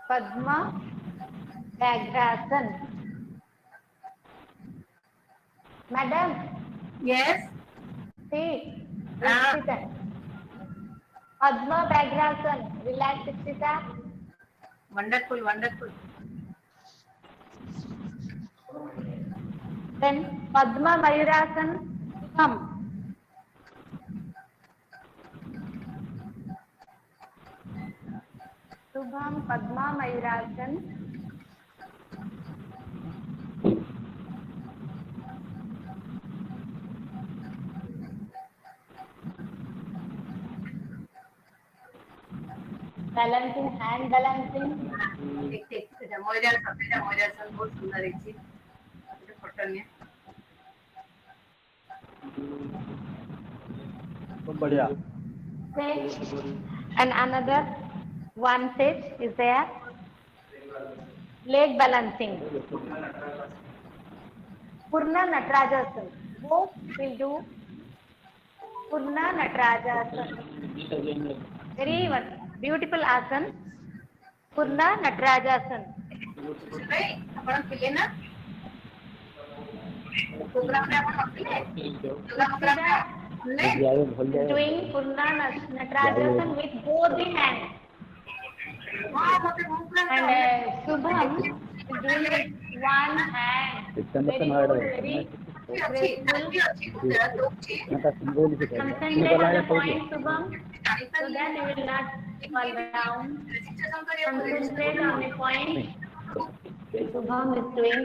Padma Vyaghrasan. Madam. Yes. See. Padma Vyaghrasan. Relax, Ipsita. Wonderful, wonderful. Then Padma Mayurasan. Come. Subham Padma Mayurasan. Balancing, hand balancing. ठीक मोइरासन बहुत सुंदर है जी. Photo में बहुत बढ़िया. And another one set is there. Leg balancing. Purna Natarajasan. Both will do Purna Natarajasana. Very beautiful asana. Purna Natarajasana. Right? ଆପଣ ଥିଲେ ନା ପ୍ରୋଗ୍ରାମରେ ଆପଣ ନଥିଲେ ପ୍ରୋଗ୍ରାମରେ Doing Purna Natarajasana with both the hands. And Shubham is doing with one hand. Very good, very graceful. Concentrate on the point, Shubham, so that you will not fall down. Concentrate on the point. Shubham is doing.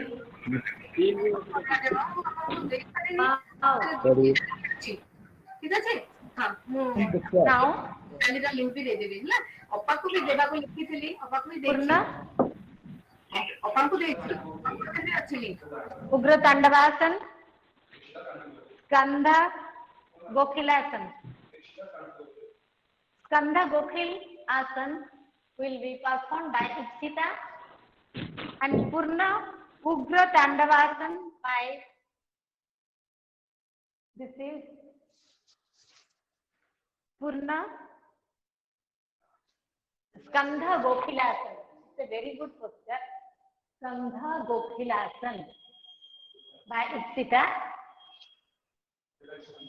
Wow. ঠিক আছে হ্যাঁ Now, କାଲିର link ବି ଦେଇଦେବି ହେଲା ଅପାକୁ ବି ଦେବାକୁ ଲେଖିଥିଲି ଅପାକୁ ବି ଦେଇଛି ଅପାଙ୍କୁ ଦେଇଛି ଅଛି link Ugra Tandavasana, Skandha Gokhilasana. Skandha Gokhil Asana will be performed by Ikshita and Purna Ugra Tandavasana by this is Purna Skandha Gokhilasana. It's a very good posture. Skandha Gokhilasana by Ikshita.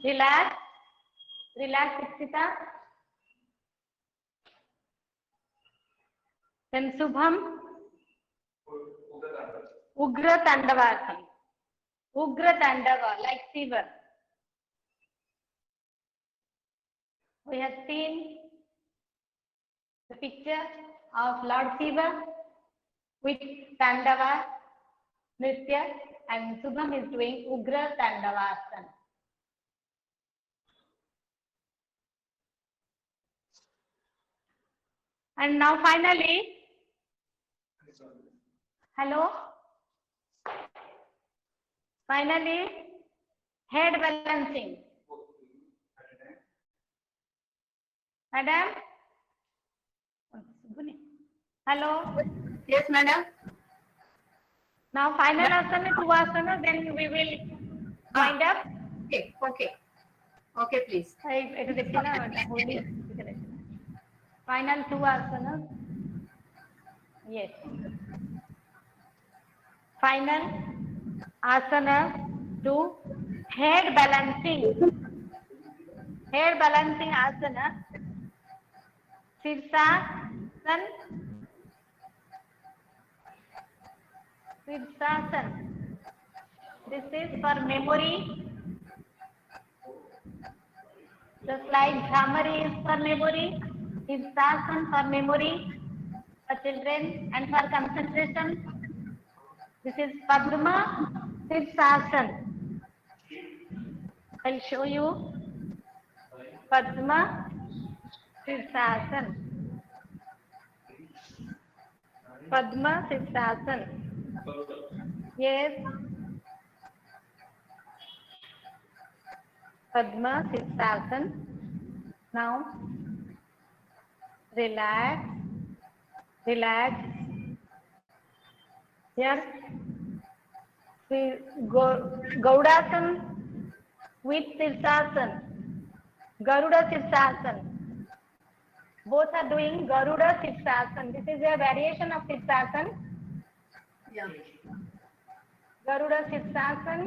Relax. Relax, Ikshita. Then Shubham. Ugra Tandavasana. Ugra Tandava, like Shiva. We have seen the picture of Lord Shiva with Tandava Nritya, and Shubham is doing Ugra Tandavasana. And now finally, hello? Finally, head balancing. Madam? Hello? Yes, madam. Now final asana, two asana, then we will wind up. Okay, okay. Okay, please. Final two asana. Yes. Final asana to head balancing. Head balancing asana. Sirsasana. Sirsasana. This is for memory. Just like Bhramari is for memory, Sirsasana for memory for children and for concentration. This is Padma Sirsasana. I'll show you Padma Sirsasana. Padma Sirsasana. Yes. Padma Sirsasana. Now, relax, relax. Here, Gaudasana with Sirsasana. Garuda Sirsasana. Both are doing Garuda Sirsasana. This is a variation of Sirsasana. Yeah. Garuda Sirsasana.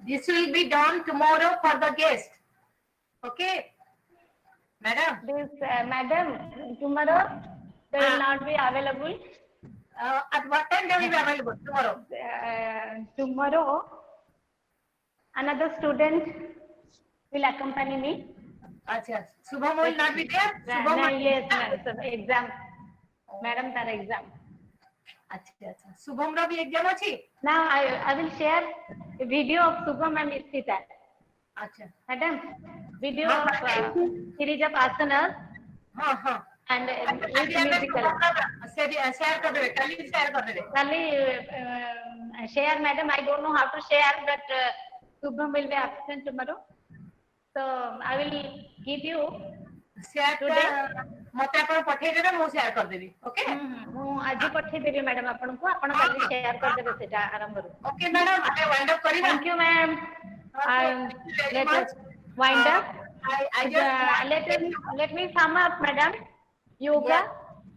This will be done tomorrow for the guest. Okay, madam. This madam, tomorrow they will not be available. At what time they will be available tomorrow? Tomorrow, another student will accompany me. Acha, Shubham will not be there. Shubham Yes, ma'am. Exam, madam, tar exam. Acha, acha. Shubham ra bhi exam achi. Now I will share a video of Shubham and Ishita. Acha. Madam, video of series of asanas. And with musical. Share kar debe. Kali share kar debe. Kali share, madam. I don't know how to share, but Shubham will be absent tomorrow. So I will give you share today. मते आपण पठेइ देबे मु share कर देबी okay मु आज पठेइ देबी madam आपन को आपण काली शेयर कर देबे सेटा आरंभ रो ओके मैडम आगे वाइंड अप करिबा thank you ma'am Very Let much. us wind up. I just Let me sum up, madam. Yoga. Yeah.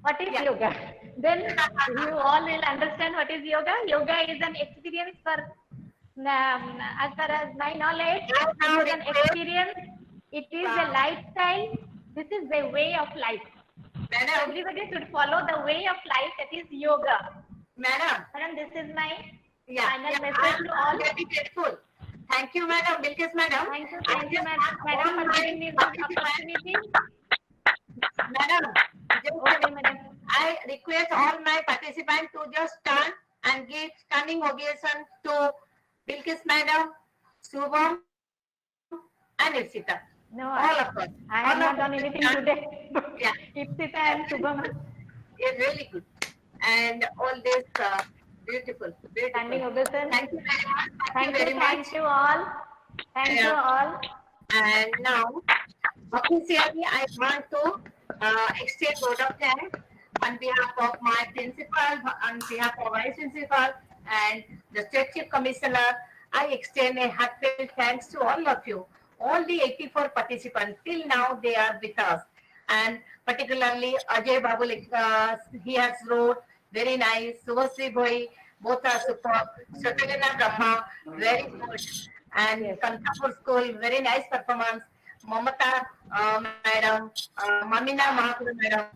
What is yoga? Then you all will understand what is yoga. Yoga is an experience for, as far as my knowledge, it is an experience. It is a lifestyle. This is the way of life. Madam. Everybody should follow the way of life. That is yoga. Madam. Madam, this is my final message to all. Very grateful. Thank you, madam. Bilkis, madam. Thank you, madam, for giving me this opportunity. Madam, I request all my participants to just stand and give standing ovation to Bilkis, madam, Shubham, and Ipsita. No, all of us. I have not done anything today. Yeah. Ipsita and Shubham. It's really good. And all this beautiful. Standing ovation. Thank you very much. Thank you all. Thank you all. And now, officially, I want to extend vote of thanks on behalf of my principal, on behalf of vice principal, and the state chief commissioner. I extend a heartfelt thanks to all of you, all the 84 participants. Till now, they are with us, and particularly Ajay Babu, he has wrote very nice. Subhasri Bhoi, both are superb. Satyana Brahma, very good. And Kantapur School, very nice performance. Mamata madam, Mamina Mahakur madam,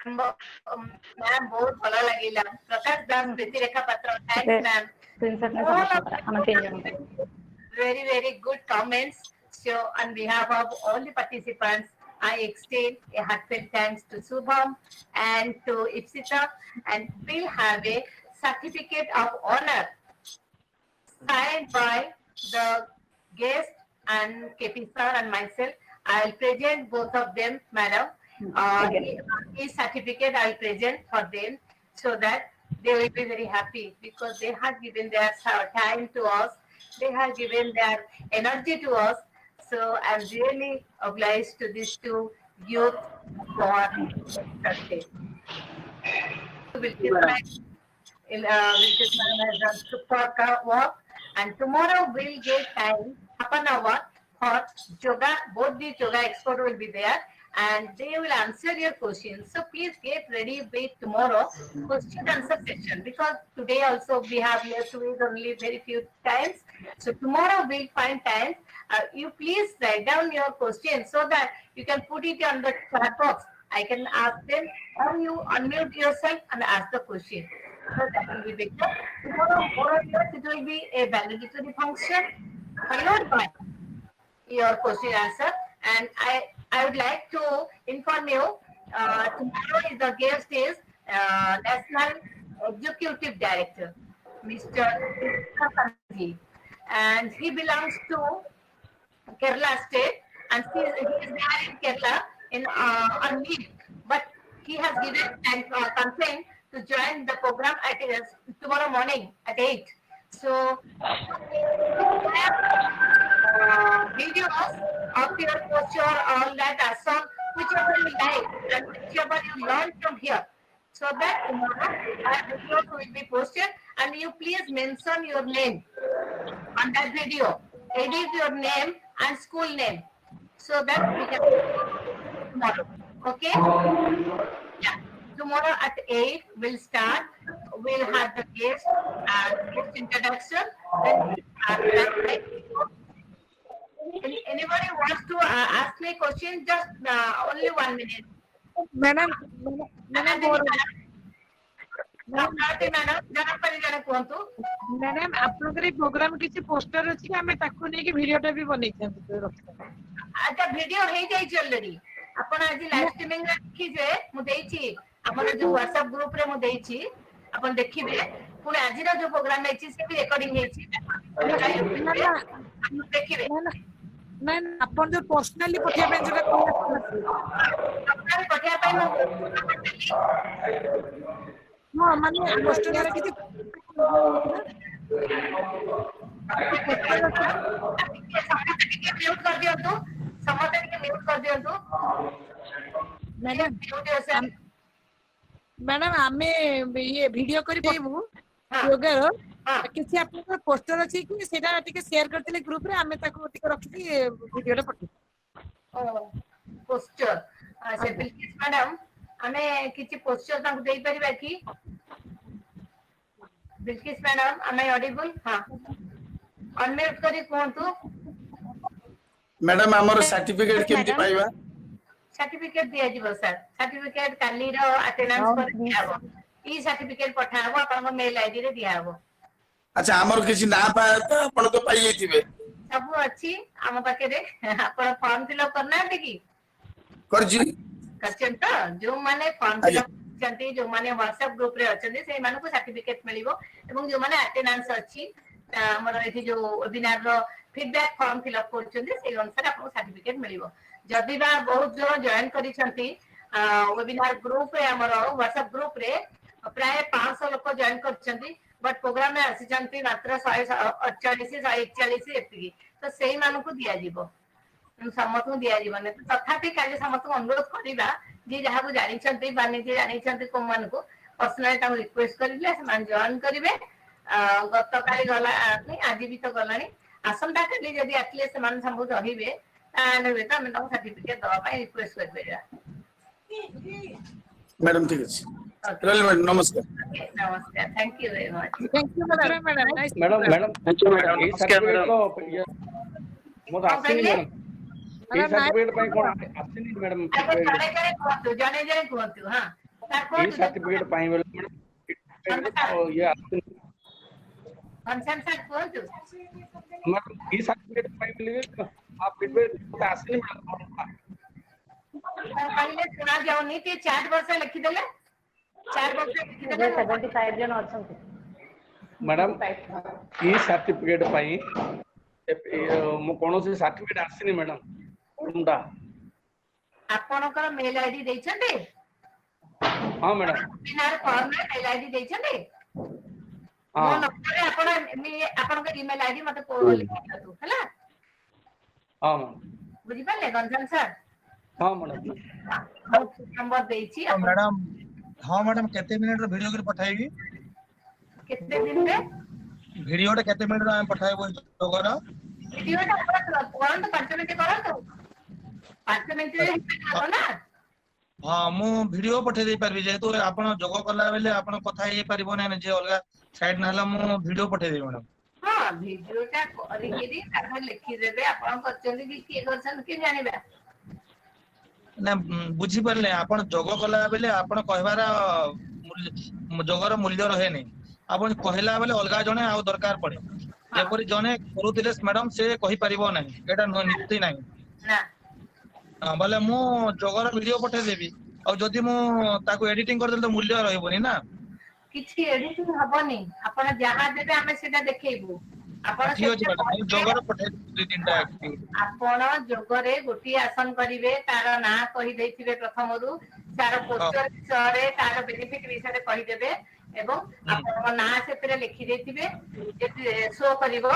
ma'am, बहुत भला लगेला. प्रकाश दास, प्रीति रेखा पत्र, thanks ma'am. Very, very good comments. So on behalf of all the participants, I extend a heartfelt thanks to Shubham and to Ipsita, and we'll have a certificate of honor signed by the guest and KP sir and myself. I'll present both of them, madam. His certificate I'll present for them so that they will be very happy because they have given their time to us. They have given their energy to us. So I'm really obliged to these two youth for Thursday. Will has done super work, and tomorrow we'll get time, half an hour for yoga. Both the yoga experts will be there, and they will answer your questions. So please get ready with tomorrow question answer session, because today also we have left with only very few times. So tomorrow we'll find time. You please write down your questions so that you can put it on the chat box. I can ask them, or you unmute yourself and ask the question. So that will be better. Tomorrow, more or less, it will be a valedictory function followed by your question answer. And I would like to inform you, tomorrow is the guest is National Executive Director, Mr. Kanji, and he belongs to Kerala State, and he is there in Kerala on leave, but he has given consent to join the program at tomorrow morning at 8. So videos of your posture, all that song, whichever you like and whichever you learn from here, so that tomorrow videos will be posted, and you please mention your name on that video. Edit your name and school name so that we can tomorrow. Okay? Yeah. Tomorrow at 8 we'll start. We'll have the guest introduction. Then anybody wants to ask me a question? Just only 1 minute. Madam, आपनकर programme किसी poster अछि हमें ताको नै कि वीडियोटा भी बनै छै अच्छा वीडियो हे जाई छै ऑलरेडी अपन आज लाइव स्ट्रीमिंग रखी जे मु देई छी अपन जो WhatsApp ग्रुप रे मु देई छी अपन देखिबे पुनी आज रो जो प्रोग्राम है छी से भी रिकॉर्डिंग है छी देखिबे ना अपन जो पर्सनली पठिया पे जटा पर्सनली पठिया पे हां माने पोस्टर रे किसी म्यूट कर दियो तो समझते कि म्यूट कर दियो तो मैडम हमें ये वीडियो करी पठेबू योगा रो किसी आपन पोस्टर अछि कि सेटा टिके शेयर करथिले ग्रुप रे आमे ताको टिके रखि वीडियो रे पठि पोस्टर से बिल्किस मैडम आमे किछि पोस्टर ताको देई परिबा कि बिल्किस मैडम आमे ऑडिबल हां अनम्यूट करी कोंतु मैडम हमर सर्टिफिकेट केमति पाइबा सर्टिफिकेट दिया जीवो सर सर्टिफिकेट काली रो अटेंडेंस पर दियाबो ई सर्टिफिकेट पठाबो आपन मेल आईडी रे दियाबो अच्छा हमर किछि ना पाए त आपण तो पाइ जइतिबे सब अच्छी हम पाके रे आपण फॉर्म फिलअप करना है कि करजी करछन तो जो माने फॉर्म फिलअप करछंती जो माने व्हाट्सएप ग्रुप रे अछंती से माने को सर्टिफिकेट मिलिबो एवं जो माने अटेंडेंस अछि हमर एथि जो वेबिनार रो फीडबैक फॉर्म फिलअप करछंती से अनुसार आपन सर्टिफिकेट मिलिबो जदि बा बहुत जन जॉइन करिसंती वेबिनार ग्रुप रे हमर व्हाट्सएप ग्रुप रे प्राय 500 लोक जॉइन करछंती बट प्रोग्राम में आसिचंती मात्र 148 141 एतिकी तो सेही मानु को दिया जीवो समस्त दिया जीवन तथापि काली समस्त अनुरोध करिबा जे जहा को जानि छंती बानी जे जानि छंती को मन को पर्सनली ता रिक्वेस्ट करिले से मान जॉइन करिवे गत काली गला नहीं आज भी तो गलानी आसंता काली जदी आतले से मान संबोध रहिबे ताने बेटा मैं ता सर्टिफिकेट दवा पाई रिक्वेस्ट कर बेरा मैडम ठीक है मैडम नमस्कार नमस्कार thank you very much thank you madam madam thank you madam E certificate तो मो आसीनी मैडम ई सर्टिफिकेट पई कोन आसीनी मैडम जाने जाने कोंतु हां ई सर्टिफिकेट पई मैडम ये आसीनी कंसर्न सर कोंतु मैडम ई सर्टिफिकेट पई मिले आप फीडबैक आसीनी मैडम पहले सुना जाओनी ते चैट बॉक्स में लिखि देले चैट बॉक्स में लिखि देले 75 जन अछंती मैडम ई सर्टिफिकेट पई मो कोनो से सर्टिफिकेट आसीनी मैडम कोनटा आपनकर मेल आईडी दैछंती हां मैडम बिनार फॉर्म में मेल आईडी दैछंती हां मो नंबर आपन आपनकर ईमेल आईडी मते को लिखि दतु हला हां बुझि पाले गंजन सर हां मैडम नंबर देछि मैडम हां मैडम केते मिनिट रो वीडियो के पठाइबी केते दिन रे वीडियो टा केते मिनिट रो हम पठाइबो जोगरा वीडियो टा पूरा तुरंत 5 मिनिट करतो 5 मिनिट रे हो ना हां मु वीडियो पठे दे परबी जेतु आपण जोग करला बेले आपण कथा हे परबो ना जे अलगा साइड नाला मु वीडियो पठे दे मैडम हां वीडियो टा करिकेरी तार लिखि देबे आपण करचंदी कि के करछन के जानिबा ना बुझी परले आपण जोग करला बेले आपण कहबार जोगर मूल्य रहे नहीं आपण कहला बेले अलगा जने आ दरकार पड़े जेपरि जने करूतिले मैडम से कहि परिबो नहीं एटा नीति नहीं ना बोले मु जोगर वीडियो पठे देबी और जदी मु ताको एडिटिंग कर देल तो मूल्य रहबोनी ना किछि एडिटिंग हबनी आपण जहां देबे हमें सेटा देखेइबो आपण जोगर पठे दु तीनटा एक्टिविटी आपण जोगरे गोटी आसन करिवे तार ना कहि दैथिबे प्रथमरु तार पोस्टर विषय तार बेनिफिट विषय कहि देबे एवं आपण ना सेतरे लिखि दैथिबे जे शो करिवो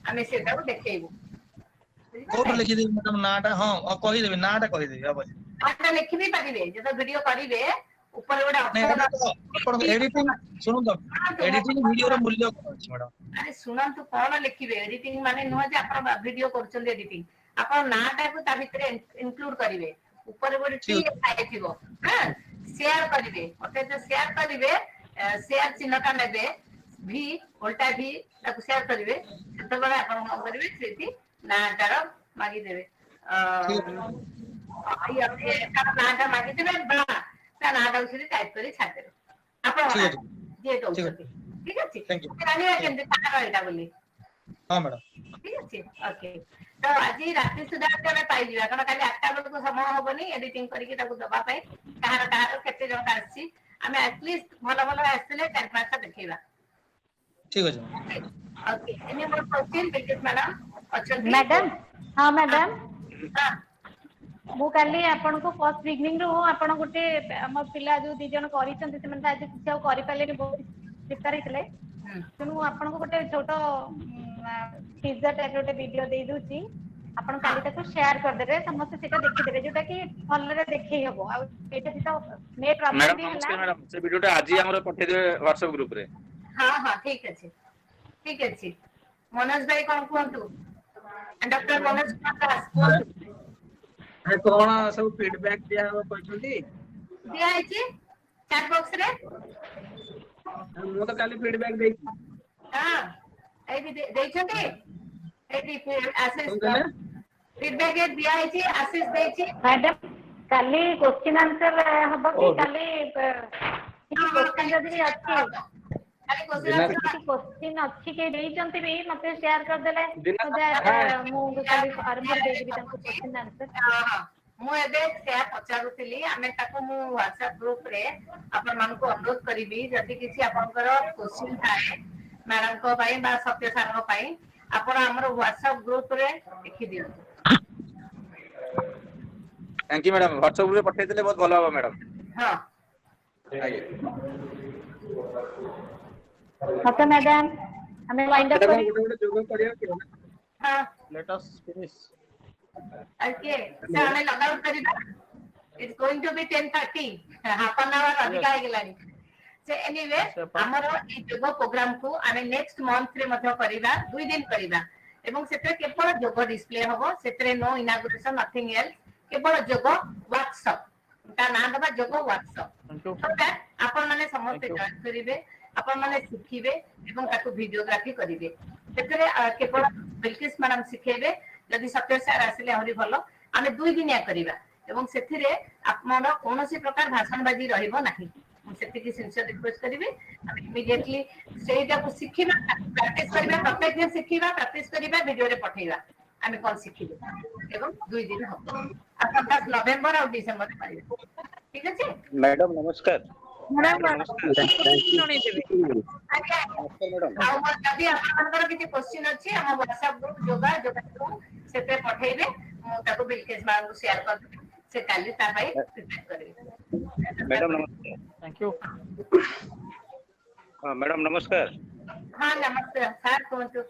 हमें सेटा को देखेइबो कोड लिखि दे मैडम नाटा हां कहि देबे नाटा कहि देबे अब आता लिखि भी परिबे जे वीडियो करिवे ऊपर गोटे ऑप्शन एडिटिंग सुनु तो एडिटिंग वीडियो रो मूल्य कोन अछि मैडम अरे सुनंतु कोन लिखिबे एडिटिंग माने न जे आपण वीडियो करछन एडिटिंग आपण नाटा को ता भितरे इंक्लूड करिवे ऊपर गोटे टी आइथिबो हां शेयर करिवे ओते जे शेयर करिवे शेयर चिन्हटा नेबे भी उल्टा भी ताको शेयर करिवे सेते बडा आपण काम करिवे सेति नाटार मागी देबे आई अपने नाटा मागी देबे बा ता नाटा उसी टाइप करी छाड़ देबे आपण जे दोछती ठीक अछि जानिबा केनते तारा एटा बोली हां मैडम ठीक अछि ओके तो आज रात्रि सुधा हमें पाई दिबा कारण काली 8टा बेल को समय होबनी एडिटिंग करिके ताको दबा पाए तार केते जण आछि हमें एटलीस्ट भलो भलो आसले 4-5टा देखैबा ठीक अछि ओके एनी मोर क्वेश्चन बिल्कुल मैडम अच्छा मैडम हां मैडम मु काली आपन को फर्स्ट बिगनिंग रो आपन गोटे हम पिला जो दी जण करि छन से मन आज किछो करि पाले नि बहुत प्रिपेयर हितले तेनु आपन को गोटे छोटो टीजर टाइप गोटे वीडियो दे दूची आपन काली ताको शेयर कर देबे समस्त सेटा देखि देबे जोटा कि फल रे देखै हबो आ एटा तो नेट प्रॉब्लम मैडम नमस्कार मैडम से वीडियोटा आज ही हमरे पठे देबे व्हाट्सएप ग्रुप रे हां हां ठीक अछि ठीक अछि मनोज भाई कोन कहंतु डॉक्टर मनोज कुमार दास कहंतु कौन सब फीडबैक दिया हो कहछंती दिया अछि चैट बॉक्स रे मु तो काली फीडबैक देई हां एबी देइछंती एबी आशीष फीडबैक दिया अछि आशीष देछि मैडम काली क्वेश्चन आंसर हबो कि काली क्वेश्चन जदी अछि काली क्वेश्चन अछि के देइछंती भी मते शेयर कर देले सो दैट मु काली आरंभ दे देबी तांको क्वेश्चन आंसर मु एबे से पचारुतिली आमे ताको मु WhatsApp ग्रुप रे आपन मान को अनुरोध करिबी जति किछि आपनकर क्वेश्चन थाए मैडम को भाई बा सत्य सार को भाई आपन हमर WhatsApp ग्रुप रे लिखि दियो थैंक यू मैडम व्हाट्सएप रे पठेइ देले बहुत भलो होबा मैडम हां ओके मैडम हमें वाइंड अप करी जोग करियो हां let us finish okay so हमें लॉग आउट करिबा it's going to be 10:30 half an hour अधिक आइ गेलानी से एनीवे हमर ई जोग प्रोग्राम को हमें नेक्स्ट मंथ रे मध्य करिबा 2 दिन करिबा एवं सेते केवल जोग डिस्प्ले हबो सेते नो इनागुरेशन नथिंग एल्स केवल जोग वर्कशॉप ता ना दबा जोग वर्कशॉप आपन माने समस्त जॉइन करिवे आपन माने सिखिबे एवं ताको वीडियोग्राफी करिवे सेते केवल बिल्किस मैडम सिखेबे जदि सत्य सर आसिले हरि भलो आमे 2 दिनिया करिबा एवं सेथिरे आपमन कोनोसी प्रकार भाषणबाजी रहिबो नाही सेति की सिंसियर रिक्वेस्ट करिवे इमीडिएटली सेटा को सिखिबा प्रैक्टिस करिबा प्रत्येक दिन सिखिबा प्रैक्टिस करिबा वीडियो रे पठेइबा आमे कोन सिखिबे एवं 2 दिन हो अपन 10 नवंबर और डिसेंबर में पाइबे ठीक अछि मैडम नमस्कार मैडम जणै देबे मैडम आ जदि आपनकर किछि क्वेश्चन अछि हम WhatsApp ग्रुप जोगा को सेते पठेइबे मु ताको बिल्किस मैडम को शेयर कर से काली ता भाई प्रिपेयर करिवे मैडम नमस्कार थैंक यू हां मैडम नमस्कार हां नमस्कार सर कोंतु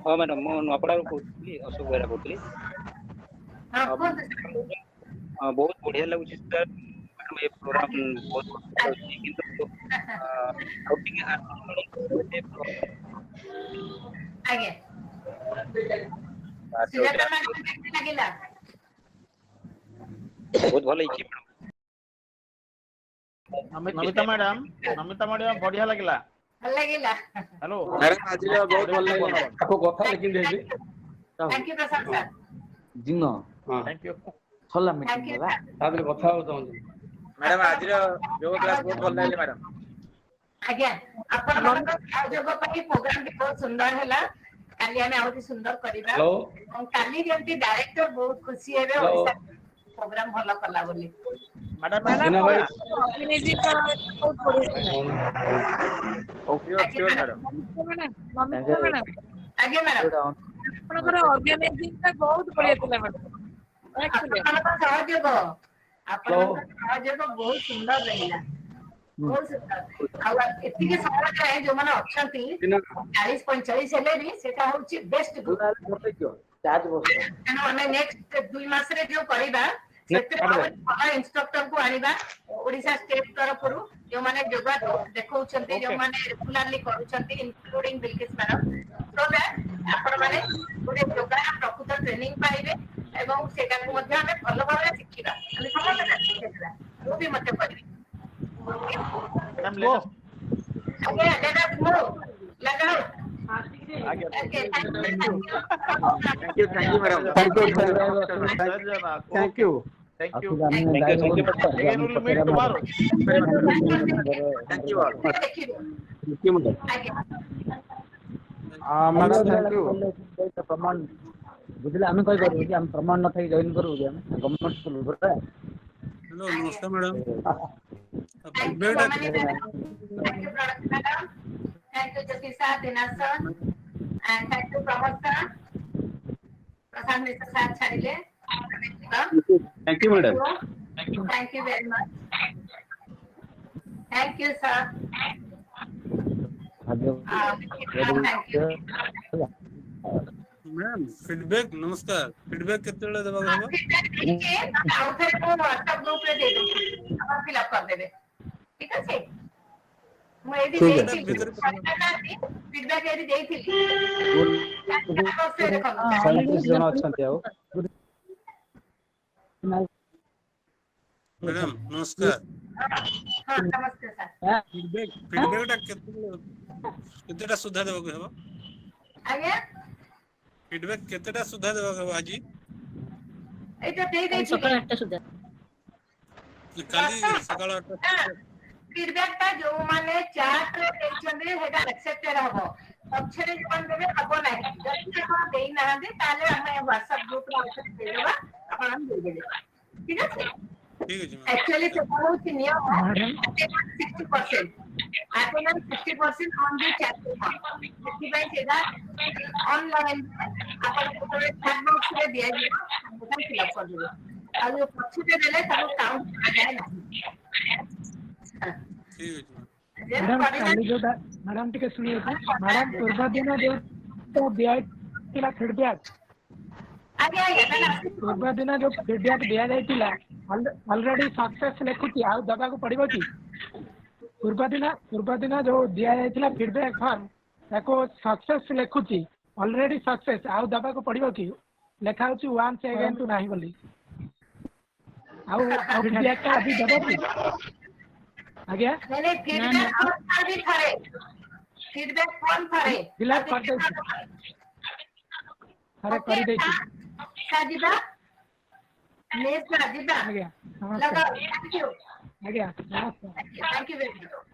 हां मैडम मो नपड़ा कोथली अशोक बेरा कोथली हां कोंतु हां बहुत बढ़िया लागुछि सर मैडम ये प्रोग्राम बहुत अच्छी किंतु आउटिंग आगे सुजाता मैडम कैसे लागिला बहुत भलो इछि नमिता मैडम बढ़िया लागला ଭଲ ଲାଗିଲା हेलो मैडम आज बहुत भलो लागला आपको कथा लेकिन देबी थैंक यू प्रसाद सर जिन हां थैंक यू छला मीटिंग बा तादरे कथा हो चाहू मैडम आज योग क्लास बहुत भलो लागले मैडम आज्ञा आपण जोग पई प्रोग्राम भी बहुत सुंदर हैला काली हमें आउती सुंदर करिबा और काली जेंती डायरेक्टर बहुत खुशी हेबे ओडिसा प्रोग्राम भलो कला बोली मैडम ऑर्गेनाइजिंग का बहुत बढ़िया ओके श्योर मैडम मैडम आगे मैडम आपनकर ऑर्गेनाइजिंग का बहुत बढ़िया थिला मैडम एक्चुअली आपनकर सहयोग बहुत सुंदर रहिला बहुत सुंदर आ एति के समाज है जो माने अछंती 40 45 हेले नी सेटा होची बेस्ट ग्रुप चार्ज बस हमें नेक्स्ट 2 मास रे जो करिबा सेते इंस्ट्रक्टर को आनिबा ओडिसा स्टेट तरफ रु जो माने योगा देखौछंती जो माने रेगुलरली करूछंती including Bilkis madam so that आपण माने ओडे योगा प्रकृत ट्रेनिंग पाइबे एवं सेटा को मध्ये हमें भलो भाबे सिखिबा हम समस्त सिखिबा वो भी मते करिबे मैडम ले ओके लेट अस मूव लगाओ आगे thank you madam thank you thank you again we'll meet tomorrow thank you all madam thank you प्रमाण बुझले हम कहि करू कि हम प्रमाण न थाई जॉइन करू कि हम गवर्नमेंट स्कूल रे हेलो नमस्कार मैडम थैंक यू ज्योतिषा दिनाश and thank you Pramod sir Prashant Mishra sir छाड़िले thank you madam thank you very much thank you sir thank you ma'am feedback नमस्कार फीडबैक केतेले देबा हबो आउथरे को व्हाट्सएप ग्रुप रे दे दो आप फिल अप कर देबे ठीक আছে ମୁଁ ଏଇଠି ଠିକ ଦେଇଥିଲି ଅଛି। ଫିଡବ୍ୟାକ୍ ଏଇଠି ଦେଇଥିଲି। 37 ଜଣ ଅଛନ୍ତି ଆଉ ମ୍ୟାଡାମ ନମସ୍କାର। ହଁ ନମସ୍କାର ସାର୍। ଫିଡବ୍ୟାକ୍ ଟା କେତେଟା ସୁଧା ଦେବାକୁ ହେବ? ଆଜ୍ଞା ଫିଡବ୍ୟାକ୍ କେତେଟା ସୁଧା ଦେବାକୁ ହେବ ଆଜି? ଏଇଟା ଦେଇ ଦେଇଥିଲି ସକାଳ 8ଟା ସୁଦ୍ଧା। କାଲି ସକାଳ 8ଟା ସୁଦ୍ଧା। ଫିଡବ୍ୟାକ୍ ଟା ଯୋଉମାନେ ଚାଟ୍ ରେ ଦେଇଛନ୍ତି ସେଟା ଆକ୍ସେପ୍ଟେଡ୍ ହବ। ପଛରେ ଯୋଉମାନେ ଦେବେ ହବ ନାହିଁ। ଯଦି ଆପଣ ଦେଇନାହାନ୍ତି ତାହେଲେ ଆମେ ହ୍ୱାଟ୍ସଆପ୍ ଗ୍ରୁପରେ ଆଉଥରେ ଦେଇଦେବା, ଆପଣ ଦେଇଦେବେ। ଠିକ ଅଛି? ଠିକ ଅଛି Actually ସେଟା ହଉଛି ନିୟମ madam 60%. Attendance 60% on the chat room. ସେଥିପାଇଁ ସେଇଟା ଅନଲାଇନ୍ ଆପଣ ଯେତେବେଳେ chat box ରେ ଦିଆଯିବ ସେଟା ଫିଲ୍ଅପ୍ କରିଦେବେ। ଆଉ ଯୋଉ ପଛରେ ଦେଲେ ତାକୁ କାଉଣ୍ଟ କରାଯାଏ ନାହିଁ। ଠିକ ଅଛି ମ୍ୟାଡାମ କାଲି ଯୋଉଟା ମ୍ୟାଡାମ ଟିକେ ଶୁଣିବେ ତ ମ୍ୟାଡାମ ପୂର୍ବ ଦିନ ଯୋଉ ଦିଆଯାଇଥିଲା ଫିଡବ୍ୟାକ୍ ଆଜ୍ଞା ଆଜ୍ଞା ପୂର୍ବ ଦିନ ଯୋଉ ଫିଡବ୍ୟାକ୍ ଦିଆଯାଇଥିଲା ଅଲରେଡି ସକ୍ସେସ୍ ଲେଖୁଛି, ଆଉ ଦବାକୁ ପଡିବ କି? ପୂର୍ବ ଦିନ ଯୋଉ ଦିଆଯାଇଥିଲା ଫିଡବ୍ୟାକ୍ ଫର୍ମ ତାକୁ ସକ୍ସେସ୍ ଲେଖୁଛି, ଅଲରେଡି ସକ୍ସେସ୍, ଆଉ ଦବାକୁ ପଡିବ କି? ଲେଖା ହଉଛି ୱାନ୍ସ ଏଗେନ୍ ଟୁ ନାହିଁ ବୋଲି। ଆଉ ଫିଡବ୍ୟାକ୍ ଟା ଆଜି ଦେବ କି? ଆଜ୍ଞା ଫିଡବ୍ୟାକ୍ ଥରେ ଫିଡବ୍ୟାକ୍ ଫର୍ମ ଥରେ ଫିଲ୍ଅପ୍ କରିଦେଇଛି, ଥରେ କରିଦେଇଛି। ଯିବା ଯିବା ଆଜ୍ଞା ନମସ୍କାର। ଲଗାଅ। ଆଜ୍ଞା ନମସ୍କାର। Thank you very much.